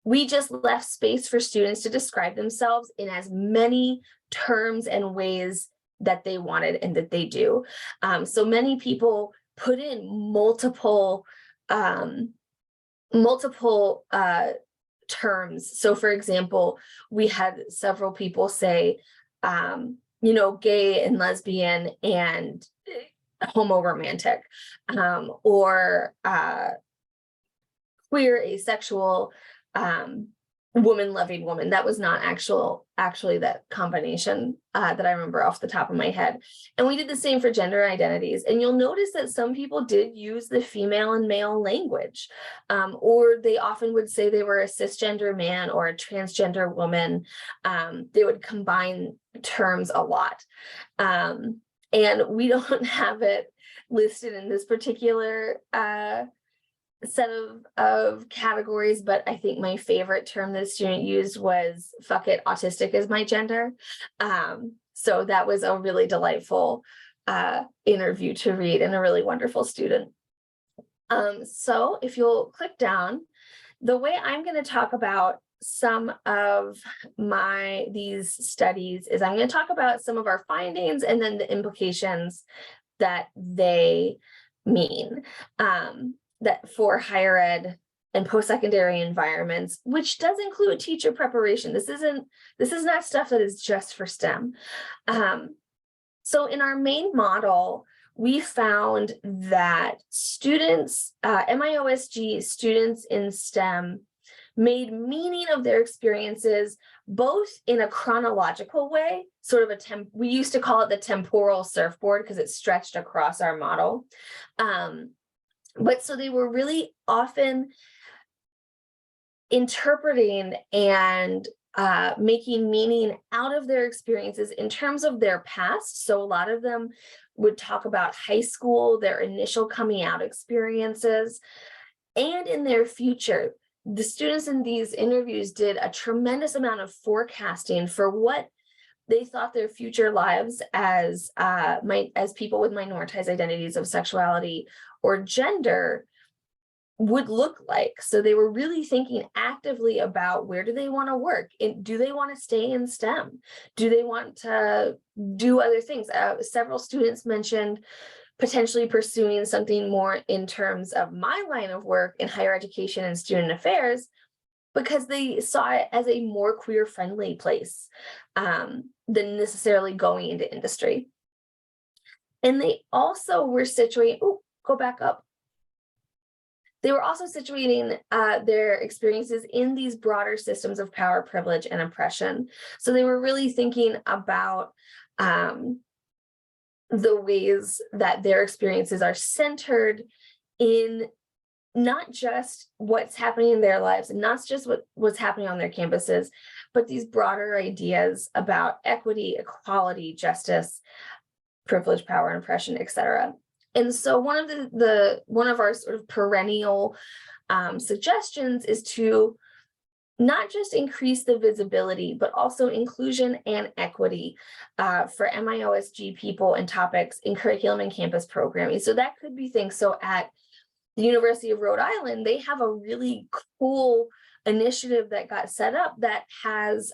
We just left space for students to describe themselves in as many terms and ways that they wanted and that they do. So many people put in multiple terms. So for example, we had several people say, gay and lesbian and homo-romantic, or queer, asexual, woman-loving woman. That was not actually that combination that I remember off the top of my head. And we did the same for gender identities. And you'll notice that some people did use the female and male language, or they often would say they were a cisgender man or a transgender woman. They would combine terms a lot. And we don't have it listed in this particular set of categories, but I think my favorite term the student used was "fuck it, autistic is my gender." So that was a really delightful interview to read, and a really wonderful student. So if you'll click down, the way I'm going to talk about some of these studies is I'm going to talk about some of our findings and then the implications that they mean. That for higher ed and post-secondary environments, which does include teacher preparation. This is not stuff that is just for STEM. So in our main model, we found that students, MIOSG students in STEM, made meaning of their experiences both in a chronological way, sort of we used to call it the temporal surfboard because it stretched across our model. But so they were really often interpreting and making meaning out of their experiences in terms of their past. So a lot of them would talk about high school, their initial coming out experiences, and in their future. The students in these interviews did a tremendous amount of forecasting for what they thought their future lives as people with minoritized identities of sexuality or gender would look like. So they were really thinking actively about, where do they want to work? Do they want to stay in STEM? Do they want to do other things? Several students mentioned potentially pursuing something more in terms of my line of work in higher education and student affairs, because they saw it as a more queer-friendly place than necessarily going into industry. And they also were situating, go back up. They were also situating their experiences in these broader systems of power, privilege, and oppression. So they were really thinking about the ways that their experiences are centered in not just what's happening in their lives and not just what's happening on their campuses, but these broader ideas about equity, equality, justice, privilege, power, and oppression, et cetera. And so one of our sort of perennial suggestions is to not just increase the visibility, but also inclusion and equity for MIOSG people and topics in curriculum and campus programming. So that could be things. So at the University of Rhode Island, they have a really cool initiative that got set up that has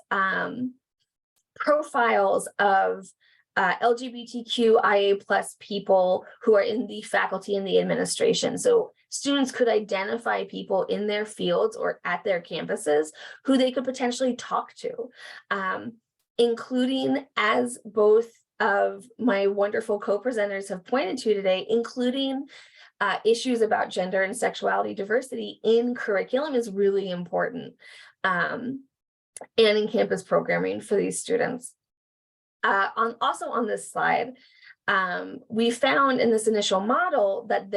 profiles of LGBTQIA+ people who are in the faculty and the administration. So students could identify people in their fields or at their campuses who they could potentially talk to, including, as both of my wonderful co-presenters have pointed to today, including issues about gender and sexuality diversity in curriculum is really important, and in campus programming for these students. Also on this slide, we found in this initial model that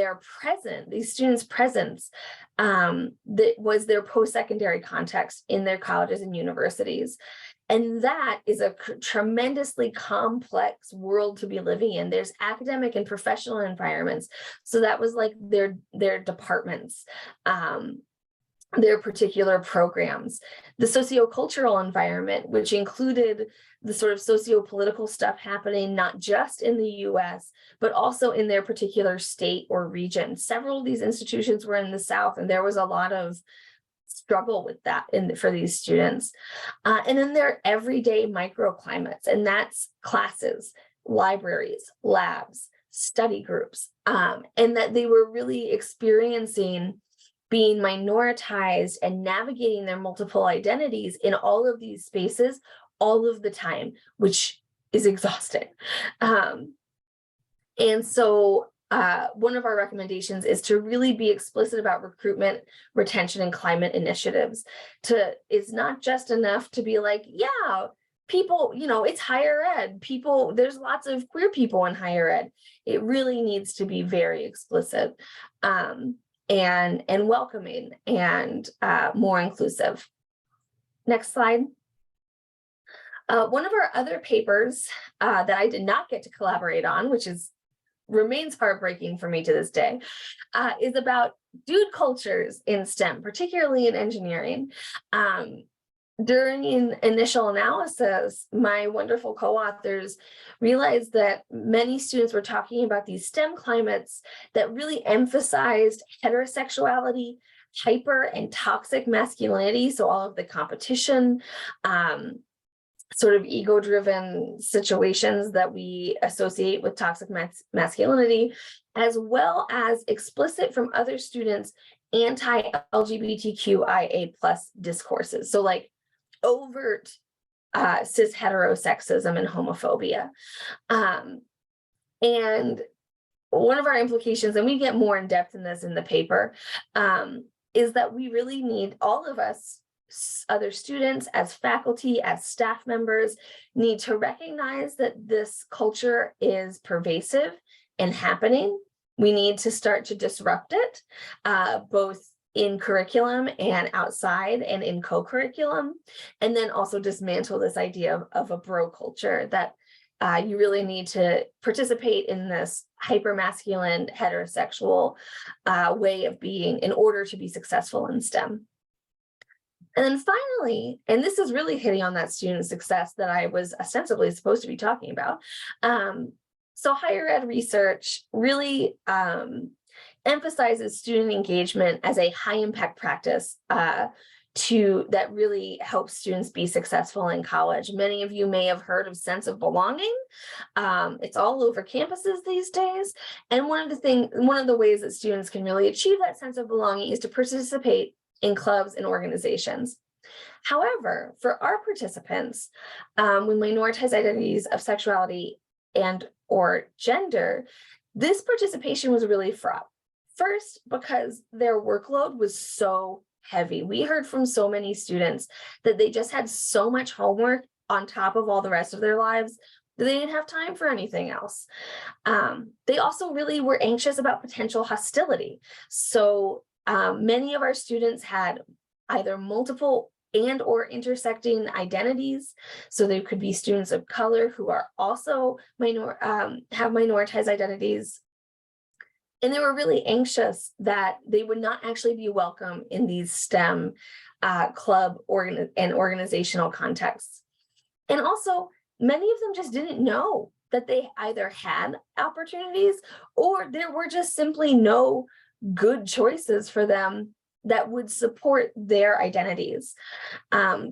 these students' presence that was their post-secondary context in their colleges and universities. And that is a tremendously complex world to be living in. There's academic and professional environments. So that was like their departments, their particular programs, the sociocultural environment, which included the sort of socio-political stuff happening, not just in the US, but also in their particular state or region. Several of these institutions were in the South, and there was a lot of struggle with that for these students. And then their everyday microclimates, and that's classes, libraries, labs, study groups, and that they were really experiencing being minoritized and navigating their multiple identities in all of these spaces all of the time, which is exhausting. And so one of our recommendations is to really be explicit about recruitment, retention, and climate initiatives. It's not just enough to be like, yeah, people, it's higher ed, there's lots of queer people in higher ed. It really needs to be very explicit, and welcoming, and more inclusive. Next slide. One of our other papers that I did not get to collaborate on, which remains heartbreaking for me to this day, is about dude cultures in STEM, particularly in engineering. During initial analysis, my wonderful co-authors realized that many students were talking about these STEM climates that really emphasized heterosexuality, hyper and toxic masculinity, so all of the competition, sort of ego-driven situations that we associate with toxic masculinity, as well as explicit from other students anti-LGBTQIA+ discourses. So like overt cis heterosexism and homophobia. And one of our implications, and we get more in depth in this in the paper, is that we really need, all of us, other students, as faculty, as staff members, need to recognize that this culture is pervasive and happening. We need to start to disrupt it, both in curriculum and outside and in co-curriculum, and then also dismantle this idea of a bro culture, that you really need to participate in this hyper-masculine, heterosexual way of being in order to be successful in STEM. And then finally, and this is really hitting on that student success that I was ostensibly supposed to be talking about. So higher ed research really emphasizes student engagement as a high impact practice that really helps students be successful in college. Many of you may have heard of sense of belonging. It's all over campuses these days. And one of the ways that students can really achieve that sense of belonging is to participate in clubs and organizations. However, for our participants with minoritized identities of sexuality and or gender, this participation was really fraught. First, because their workload was so heavy. We heard from so many students that they just had so much homework on top of all the rest of their lives that they didn't have time for anything else. They also really were anxious about potential hostility. So many of our students had either multiple and or intersecting identities. So there could be students of color who are also have minoritized identities. And they were really anxious that they would not actually be welcome in these STEM club and organizational contexts. And also, many of them just didn't know that they either had opportunities or there were just simply no good choices for them that would support their identities.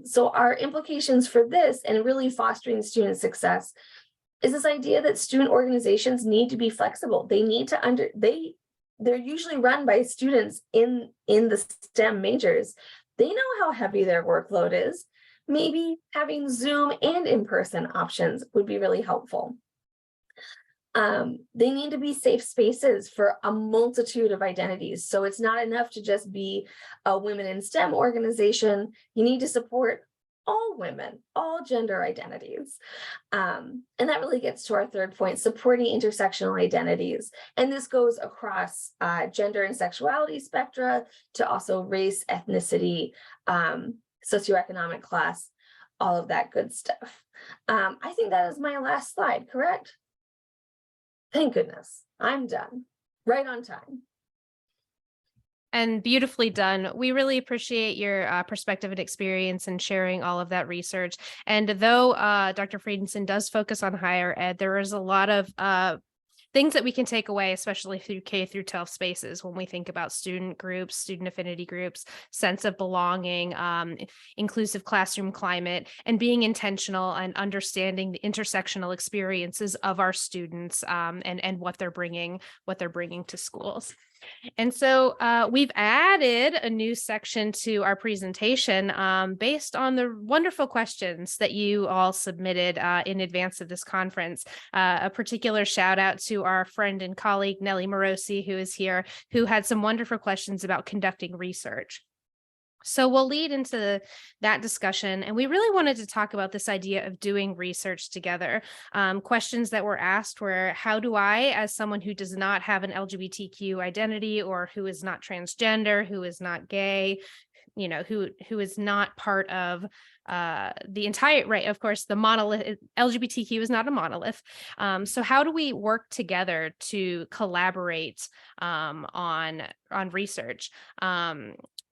So our implications for this and really fostering student success is this idea that student organizations need to be flexible. They need to they're usually run by students in the STEM majors. They know how heavy their workload is. Maybe having Zoom and in-person options would be really helpful. They need to be safe spaces for a multitude of identities. So it's not enough to just be a women in STEM organization. You need to support all women, all gender identities. And that really gets to our third point, supporting intersectional identities. And this goes across gender and sexuality spectra to also race, ethnicity, socioeconomic class, all of that good stuff. I think that is my last slide, correct? Thank goodness, I'm done, right on time. And beautifully done. We really appreciate your perspective and experience and sharing all of that research. And though Dr. Friedenson does focus on higher ed, there is a lot of things that we can take away, especially through K through 12 spaces, when we think about student groups, student affinity groups, sense of belonging, inclusive classroom climate, and being intentional and understanding the intersectional experiences of our students and what they're bringing to schools. And so we've added a new section to our presentation based on the wonderful questions that you all submitted in advance of this conference. A particular shout out to our friend and colleague, Nellie Morosi, who is here, who had some wonderful questions about conducting research. So we'll lead into that discussion. And we really wanted to talk about this idea of doing research together. Questions that were asked were, how do I, as someone who does not have an LGBTQ identity, or who is not transgender, who is not gay, you know, who is not part of the entire, right, of course, the monolith, LGBTQ is not a monolith. So how do we work together to collaborate on research?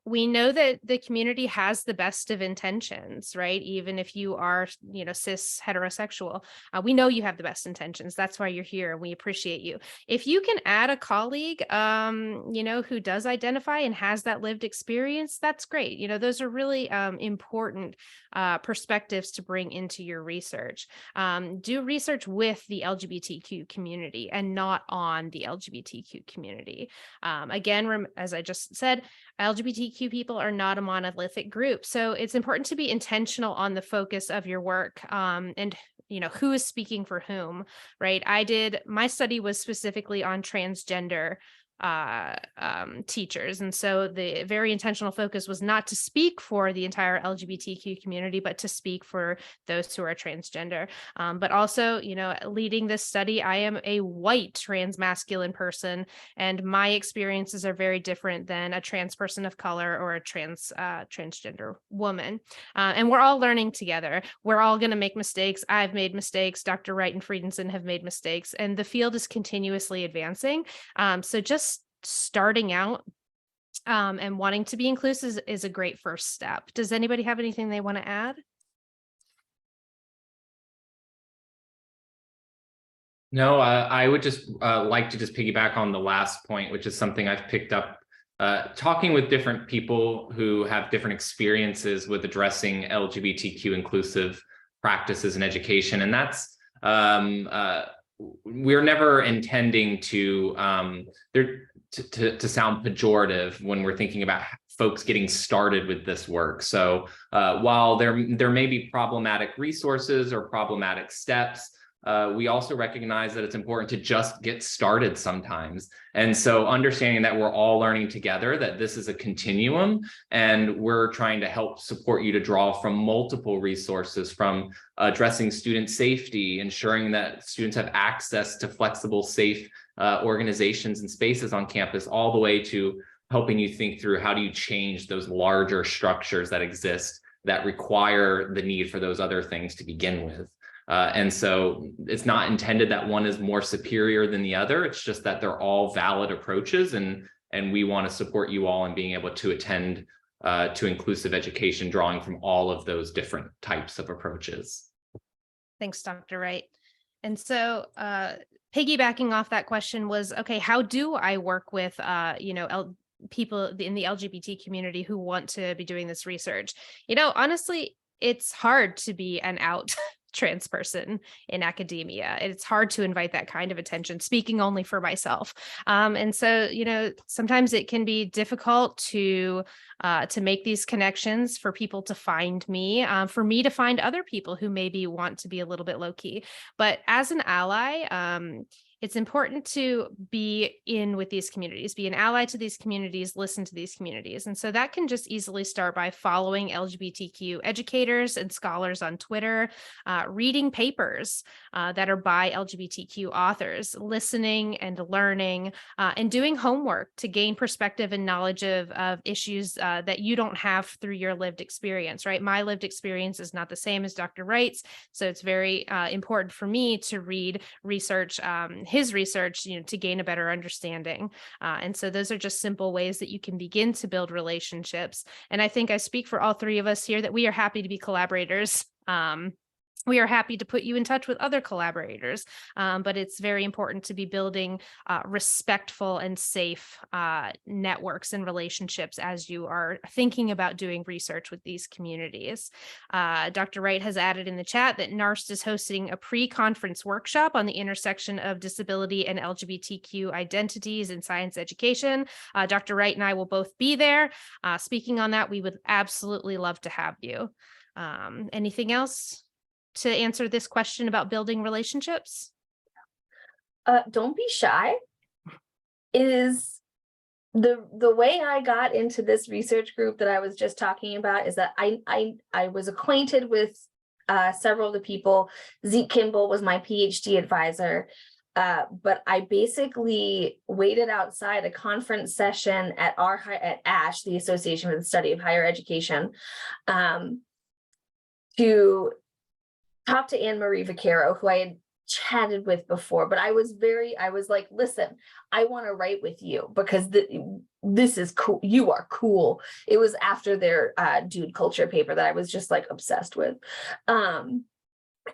We know that the community has the best of intentions, right? Even if you are, you know, cis heterosexual, we know you have the best intentions. That's why you're here. And we appreciate you. If you can add a colleague, you know, who does identify and has that lived experience, that's great. You know, those are really important perspectives to bring into your research. Do research with the LGBTQ community and not on the LGBTQ community. Again, as I just said, LGBTQ people are not a monolithic group. So it's important to be intentional on the focus of your work and, you know, who is speaking for whom, right? My study was specifically on transgender teachers. And so the very intentional focus was not to speak for the entire LGBTQ community, but to speak for those who are transgender. But also, you know, leading this study, I am a white trans masculine person, and my experiences are very different than a trans person of color or a transgender woman. And we're all learning together. We're all going to make mistakes. I've made mistakes. Dr. Wright and Friedenson have made mistakes, and the field is continuously advancing. So just starting out and wanting to be inclusive is a great first step. Does anybody have anything they want to add? No, I would just like to just piggyback on the last point, which is something I've picked up talking with different people who have different experiences with addressing LGBTQ inclusive practices in education. And that's we're never intending to sound pejorative when we're thinking about folks getting started with this work. So while there may be problematic resources or problematic steps, we also recognize that it's important to just get started sometimes. And so understanding that we're all learning together, that this is a continuum, and we're trying to help support you to draw from multiple resources, from addressing student safety, ensuring that students have access to flexible, safe organizations and spaces on campus, all the way to helping you think through how do you change those larger structures that exist that require the need for those other things to begin with. And so it's not intended that one is more superior than the other. It's just that they're all valid approaches, and we want to support you all in being able to attend to inclusive education, drawing from all of those different types of approaches. Thanks, Dr. Wright. And so piggybacking off that question was, okay, how do I work with, people in the LGBT community who want to be doing this research? Honestly, it's hard to be an out trans person in academia. It's hard to invite that kind of attention, speaking only for myself. And so, sometimes it can be difficult to make these connections, for people to find me, for me to find other people who maybe want to be a little bit low key. But as an ally, it's important to be in with these communities, be an ally to these communities, listen to these communities. And so that can just easily start by following LGBTQ educators and scholars on Twitter, reading papers that are by LGBTQ authors, listening and learning, and doing homework to gain perspective and knowledge of issues that you don't have through your lived experience, right? My lived experience is not the same as Dr. Wright's. So it's very important for me to read research, his research, to gain a better understanding. And so those are just simple ways that you can begin to build relationships. And I think I speak for all three of us here that we are happy to be collaborators. We are happy to put you in touch with other collaborators, but it's very important to be building respectful and safe networks and relationships as you are thinking about doing research with these communities. Dr. Wright has added in the chat that NARST is hosting a pre-conference workshop on the intersection of disability and LGBTQ identities in science education. Dr. Wright and I will both be there. Speaking on that, we would absolutely love to have you. Anything else to answer this question about building relationships? Don't be shy. Is the way I got into this research group that I was just talking about is that I was acquainted with several of the people. Zeke Kimball was my PhD advisor, but I basically waited outside a conference session at ASH, the Association for the Study of Higher Education, to talk to Anne Marie Vaquero, who I had chatted with before, but I was like, listen, I want to write with you because this is cool. You are cool. It was after their dude culture paper that I was just like obsessed with. And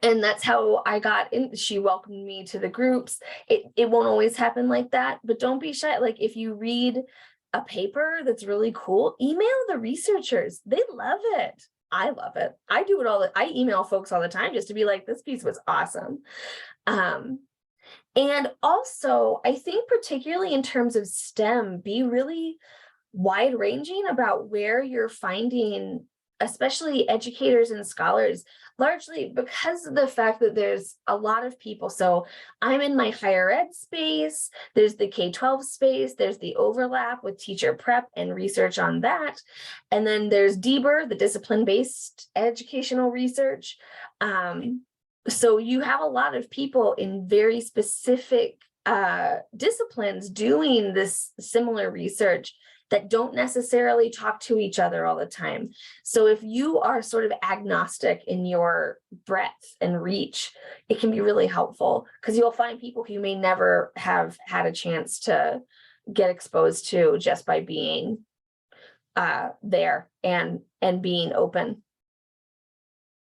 that's how I got in. She welcomed me to the groups. It won't always happen like that, but don't be shy. Like, if you read a paper that's really cool, email the researchers. They love it. I love it. I do it I email folks all the time just to be like, this piece was awesome. And also, I think particularly in terms of STEM, be really wide ranging about where you're finding, especially educators and scholars, largely because of the fact that there's a lot of people. So I'm in my higher ed space, there's the K-12 space, there's the overlap with teacher prep and research on that. And then there's DBER, the discipline-based educational research. So you have a lot of people in very specific disciplines doing this similar research that don't necessarily talk to each other all the time. So if you are sort of agnostic in your breadth and reach, it can be really helpful because you'll find people who you may never have had a chance to get exposed to just by being there and being open.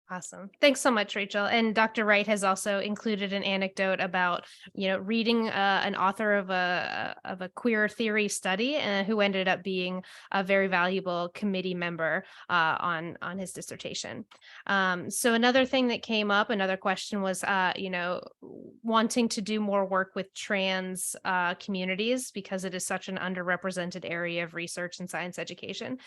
Awesome. Thanks so much, Rachel. And Dr. Wright has also included an anecdote about, reading an author of a queer theory study who ended up being a very valuable committee member on his dissertation. So another thing that came up, another question was, wanting to do more work with trans communities because it is such an underrepresented area of research and science education.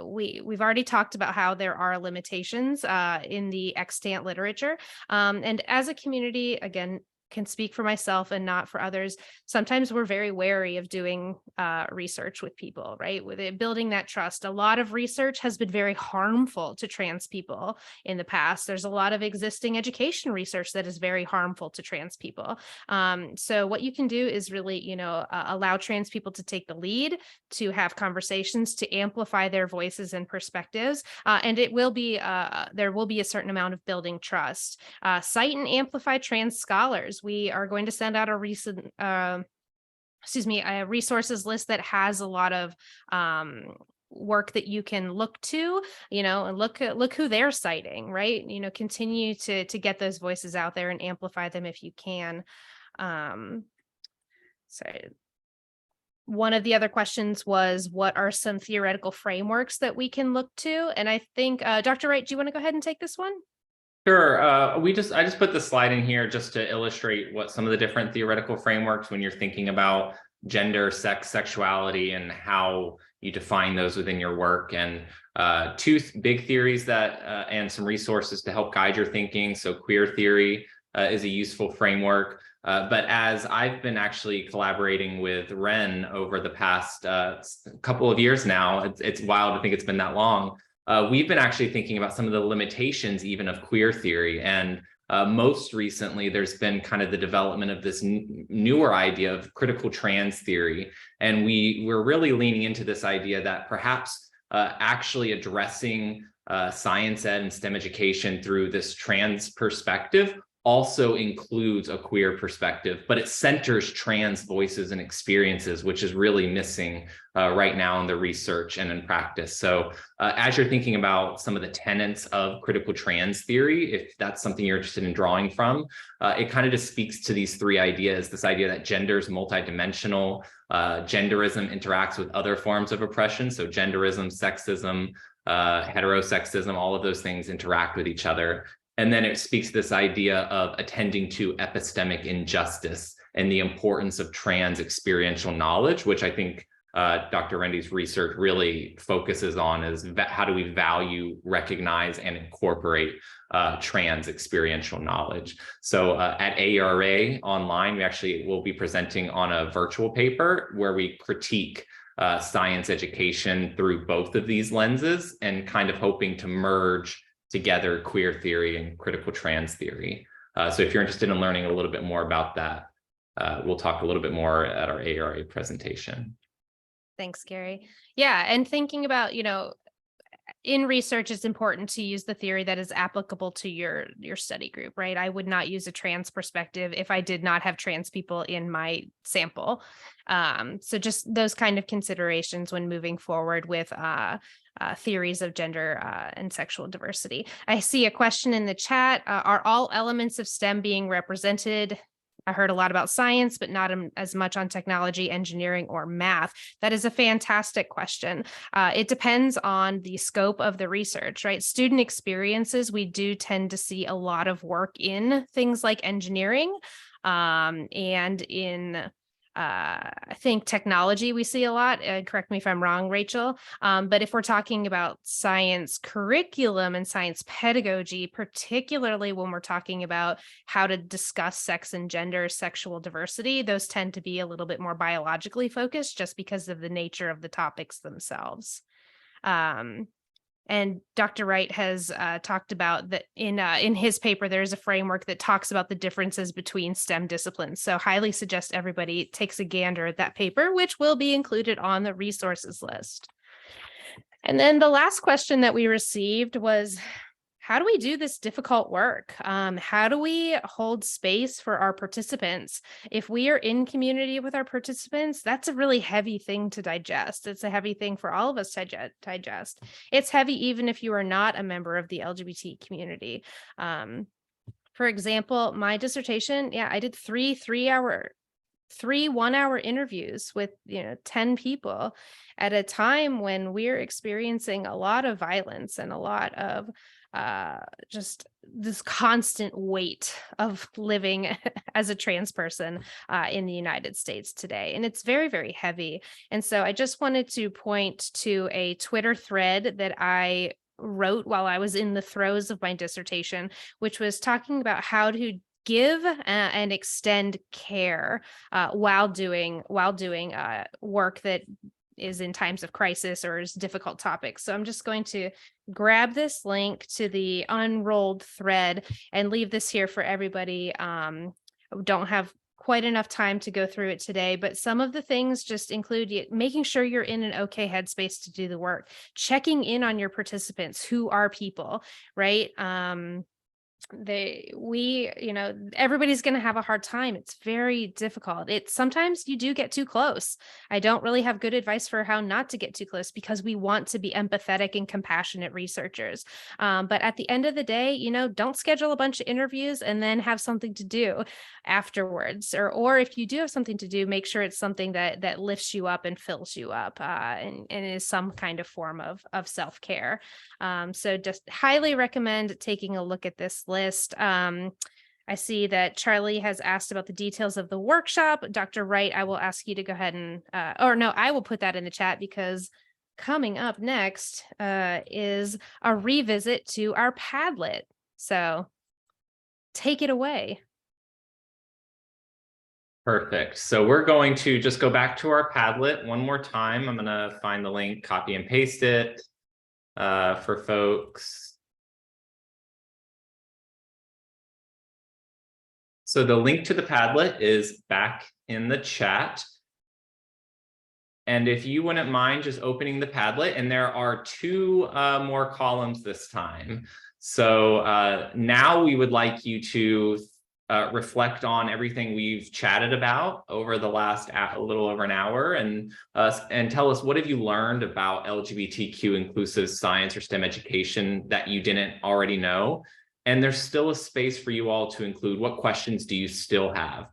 We've already talked about how there are limitations in the extant literature. And as a community, again, can speak for myself and not for others. Sometimes we're very wary of doing research with people, right? With it, building that trust. A lot of research has been very harmful to trans people in the past. There's a lot of existing education research that is very harmful to trans people. So what you can do is really, allow trans people to take the lead, to have conversations, to amplify their voices and perspectives. And it will be, there will be a certain amount of building trust. Cite and amplify trans scholars. We are going to send out a resources list that has a lot of work that you can look to, and look who they're citing, right? Continue to get those voices out there and amplify them if you can. Sorry. One of the other questions was, what are some theoretical frameworks that we can look to? And I think, Dr. Wright, do you want to go ahead and take this one? Sure. I just put the slide in here just to illustrate what some of the different theoretical frameworks when you're thinking about gender, sex, sexuality, and how you define those within your work. And two big theories that and some resources to help guide your thinking. So queer theory is a useful framework. But as I've been actually collaborating with Ren over the past couple of years now, it's wild to think it's been that long. We've been actually thinking about some of the limitations even of queer theory. And most recently, there's been kind of the development of this newer idea of critical trans theory. And we're really leaning into this idea that perhaps actually addressing science ed and STEM education through this trans perspective also includes a queer perspective, but it centers trans voices and experiences, which is really missing right now in the research and in practice. So as you're thinking about some of the tenets of critical trans theory, if that's something you're interested in drawing from, it kind of just speaks to these three ideas, this idea that gender is multidimensional, genderism interacts with other forms of oppression. So genderism, sexism, heterosexism, all of those things interact with each other. And then it speaks to this idea of attending to epistemic injustice and the importance of trans experiential knowledge, which I think Dr. Rendy's research really focuses on, is how do we value, recognize, and incorporate trans experiential knowledge. So at AERA online, we actually will be presenting on a virtual paper where we critique science education through both of these lenses and kind of hoping to merge together queer theory and critical trans theory. So if you're interested in learning a little bit more about that, we'll talk a little bit more at our ARA presentation. Thanks, Gary. Yeah, and thinking about, in research, it's important to use the theory that is applicable to your study group, right? I would not use a trans perspective if I did not have trans people in my sample. So just those kind of considerations when moving forward with theories of gender and sexual diversity. I see a question in the chat. Are all elements of STEM being represented? I heard a lot about science, but not as much on technology, engineering, or math. That is a fantastic question. It depends on the scope of the research, right? Student experiences, we do tend to see a lot of work in things like engineering and in I think technology we see a lot. Correct me if I'm wrong, Rachel. But if we're talking about science curriculum and science pedagogy, particularly when we're talking about how to discuss sex and gender, sexual diversity, those tend to be a little bit more biologically focused just because of the nature of the topics themselves. And Dr. Wright has talked about that in his paper, there's a framework that talks about the differences between STEM disciplines. So highly suggest everybody takes a gander at that paper, which will be included on the resources list. And then the last question that we received was, how do we do this difficult work? How do we hold space for our participants? If we are in community with our participants, that's a really heavy thing to digest. It's a heavy thing for all of us to digest. It's heavy even if you are not a member of the LGBT community. For example, my dissertation, I did three 1-hour interviews with 10 people at a time when we're experiencing a lot of violence and a lot of just this constant weight of living as a trans person in the United States today. And it's very, very heavy. And so I just wanted to point to a Twitter thread that I wrote while I was in the throes of my dissertation, which was talking about how to give and extend care while doing work that is in times of crisis or is difficult topics. So I'm just going to grab this link to the unrolled thread and leave this here for everybody. Don't have quite enough time to go through it today, but some of the things just include making sure you're in an okay headspace to do the work, checking in on your participants who are people, right? everybody's going to have a hard time. It's very difficult. Sometimes you do get too close. I don't really have good advice for how not to get too close, because we want to be empathetic and compassionate researchers. But at the end of the day, don't schedule a bunch of interviews and then have something to do afterwards. Or if you do have something to do, make sure it's something that lifts you up and fills you up, and is some kind of form of self-care. So just highly recommend taking a look at this list. I see that Charlie has asked about the details of the workshop. Dr. Wright, I will ask you to go ahead and, or no, I will put that in the chat, because coming up next is a revisit to our Padlet. So take it away. Perfect. So we're going to just go back to our Padlet one more time. I'm going to find the link, copy and paste it for folks. So the link to the Padlet is back in the chat. And if you wouldn't mind just opening the Padlet, and there are two more columns this time. So now we would like you to reflect on everything we've chatted about over the last a little over an hour, and tell us, what have you learned about LGBTQ inclusive science or STEM education that you didn't already know? And there's still a space for you all to include, what questions do you still have?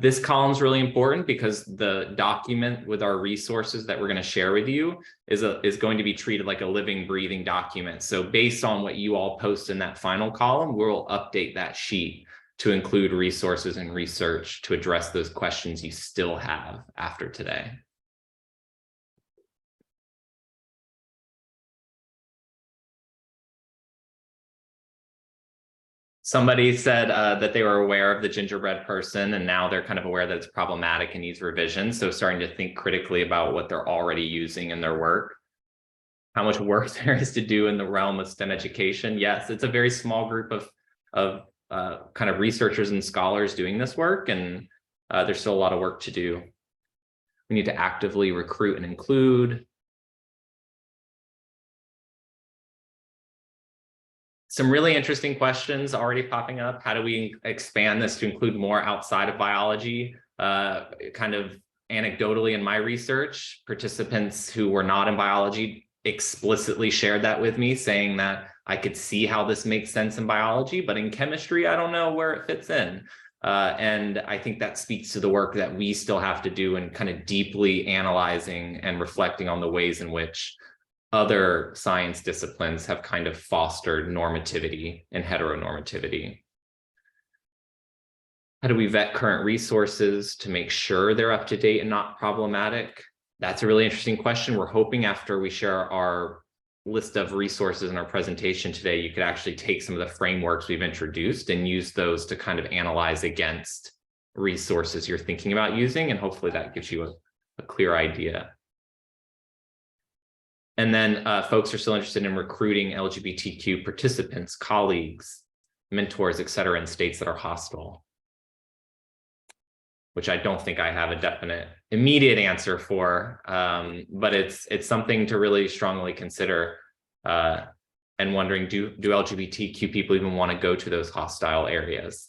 This column is really important because the document with our resources that we're going to share with you is going to be treated like a living, breathing document. So based on what you all post in that final column, we'll update that sheet to include resources and research to address those questions you still have after today. Somebody said that they were aware of the gingerbread person, and now they're kind of aware that it's problematic and needs revision. So starting to think critically about what they're already using in their work. How much work there is to do in the realm of STEM education. Yes, it's a very small group of kind of researchers and scholars doing this work, and there's still a lot of work to do. We need to actively recruit and include. Some really interesting questions already popping up. How do we expand this to include more outside of biology? Kind of anecdotally in my research, participants who were not in biology explicitly shared that with me, saying that I could see how this makes sense in biology, but in chemistry, I don't know where it fits in. And I think that speaks to the work that we still have to do in kind of deeply analyzing and reflecting on the ways in which other science disciplines have kind of fostered normativity and heteronormativity. How do we vet current resources to make sure they're up to date and not problematic? That's a really interesting question. We're hoping after we share our list of resources in our presentation today, you could actually take some of the frameworks we've introduced and use those to kind of analyze against resources you're thinking about using, and hopefully that gives you a clear idea. And then folks are still interested in recruiting LGBTQ participants, colleagues, mentors, et cetera, in states that are hostile, which I don't think I have a definite immediate answer for, but it's something to really strongly consider, and wondering, do LGBTQ people even want to go to those hostile areas?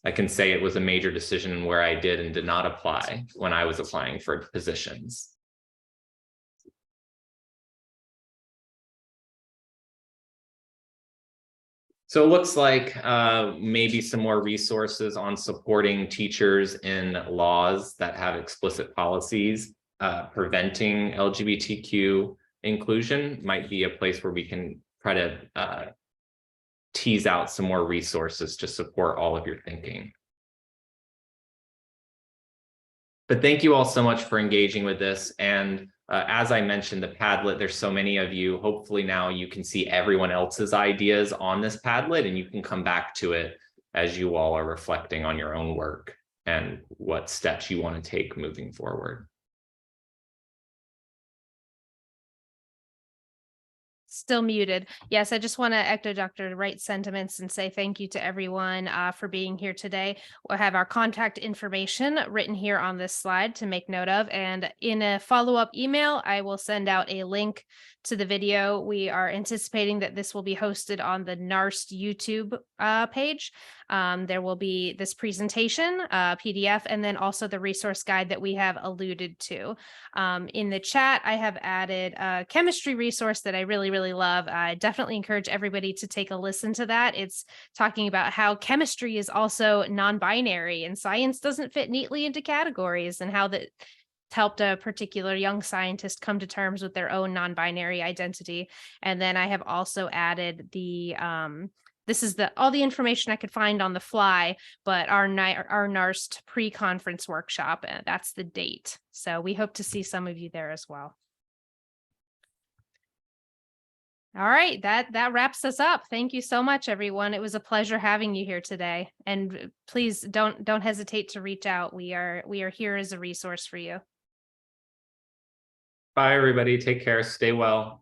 I can say it was a major decision where I did and did not apply when I was applying for positions. So it looks like maybe some more resources on supporting teachers in laws that have explicit policies preventing LGBTQ inclusion might be a place where we can try to tease out some more resources to support all of your thinking. But thank you all so much for engaging with this. And as I mentioned, the Padlet, there's so many of you. Hopefully now you can see everyone else's ideas on this Padlet, and you can come back to it as you all are reflecting on your own work and what steps you want to take moving forward. Still muted. Yes, I just want to echo Dr. Wright's sentiments and say thank you to everyone for being here today. We'll have our contact information written here on this slide to make note of. And in a follow-up email, I will send out a link to the video. We are anticipating that this will be hosted on the NARST YouTube page. There will be this presentation, PDF, and then also the resource guide that we have alluded to. In the chat, I have added a chemistry resource that I really love. I definitely encourage everybody to take a listen to that. It's talking about how chemistry is also non-binary and science doesn't fit neatly into categories, and how that helped a particular young scientist come to terms with their own non-binary identity. And then I have also added the this is all the information I could find on the fly, but our NARST pre-conference workshop, that's the date. So we hope to see some of you there as well. All right, that wraps us up. Thank you so much, everyone. It was a pleasure having you here today. And please don't hesitate to reach out. We are here as a resource for you. Bye, everybody. Take care. Stay well.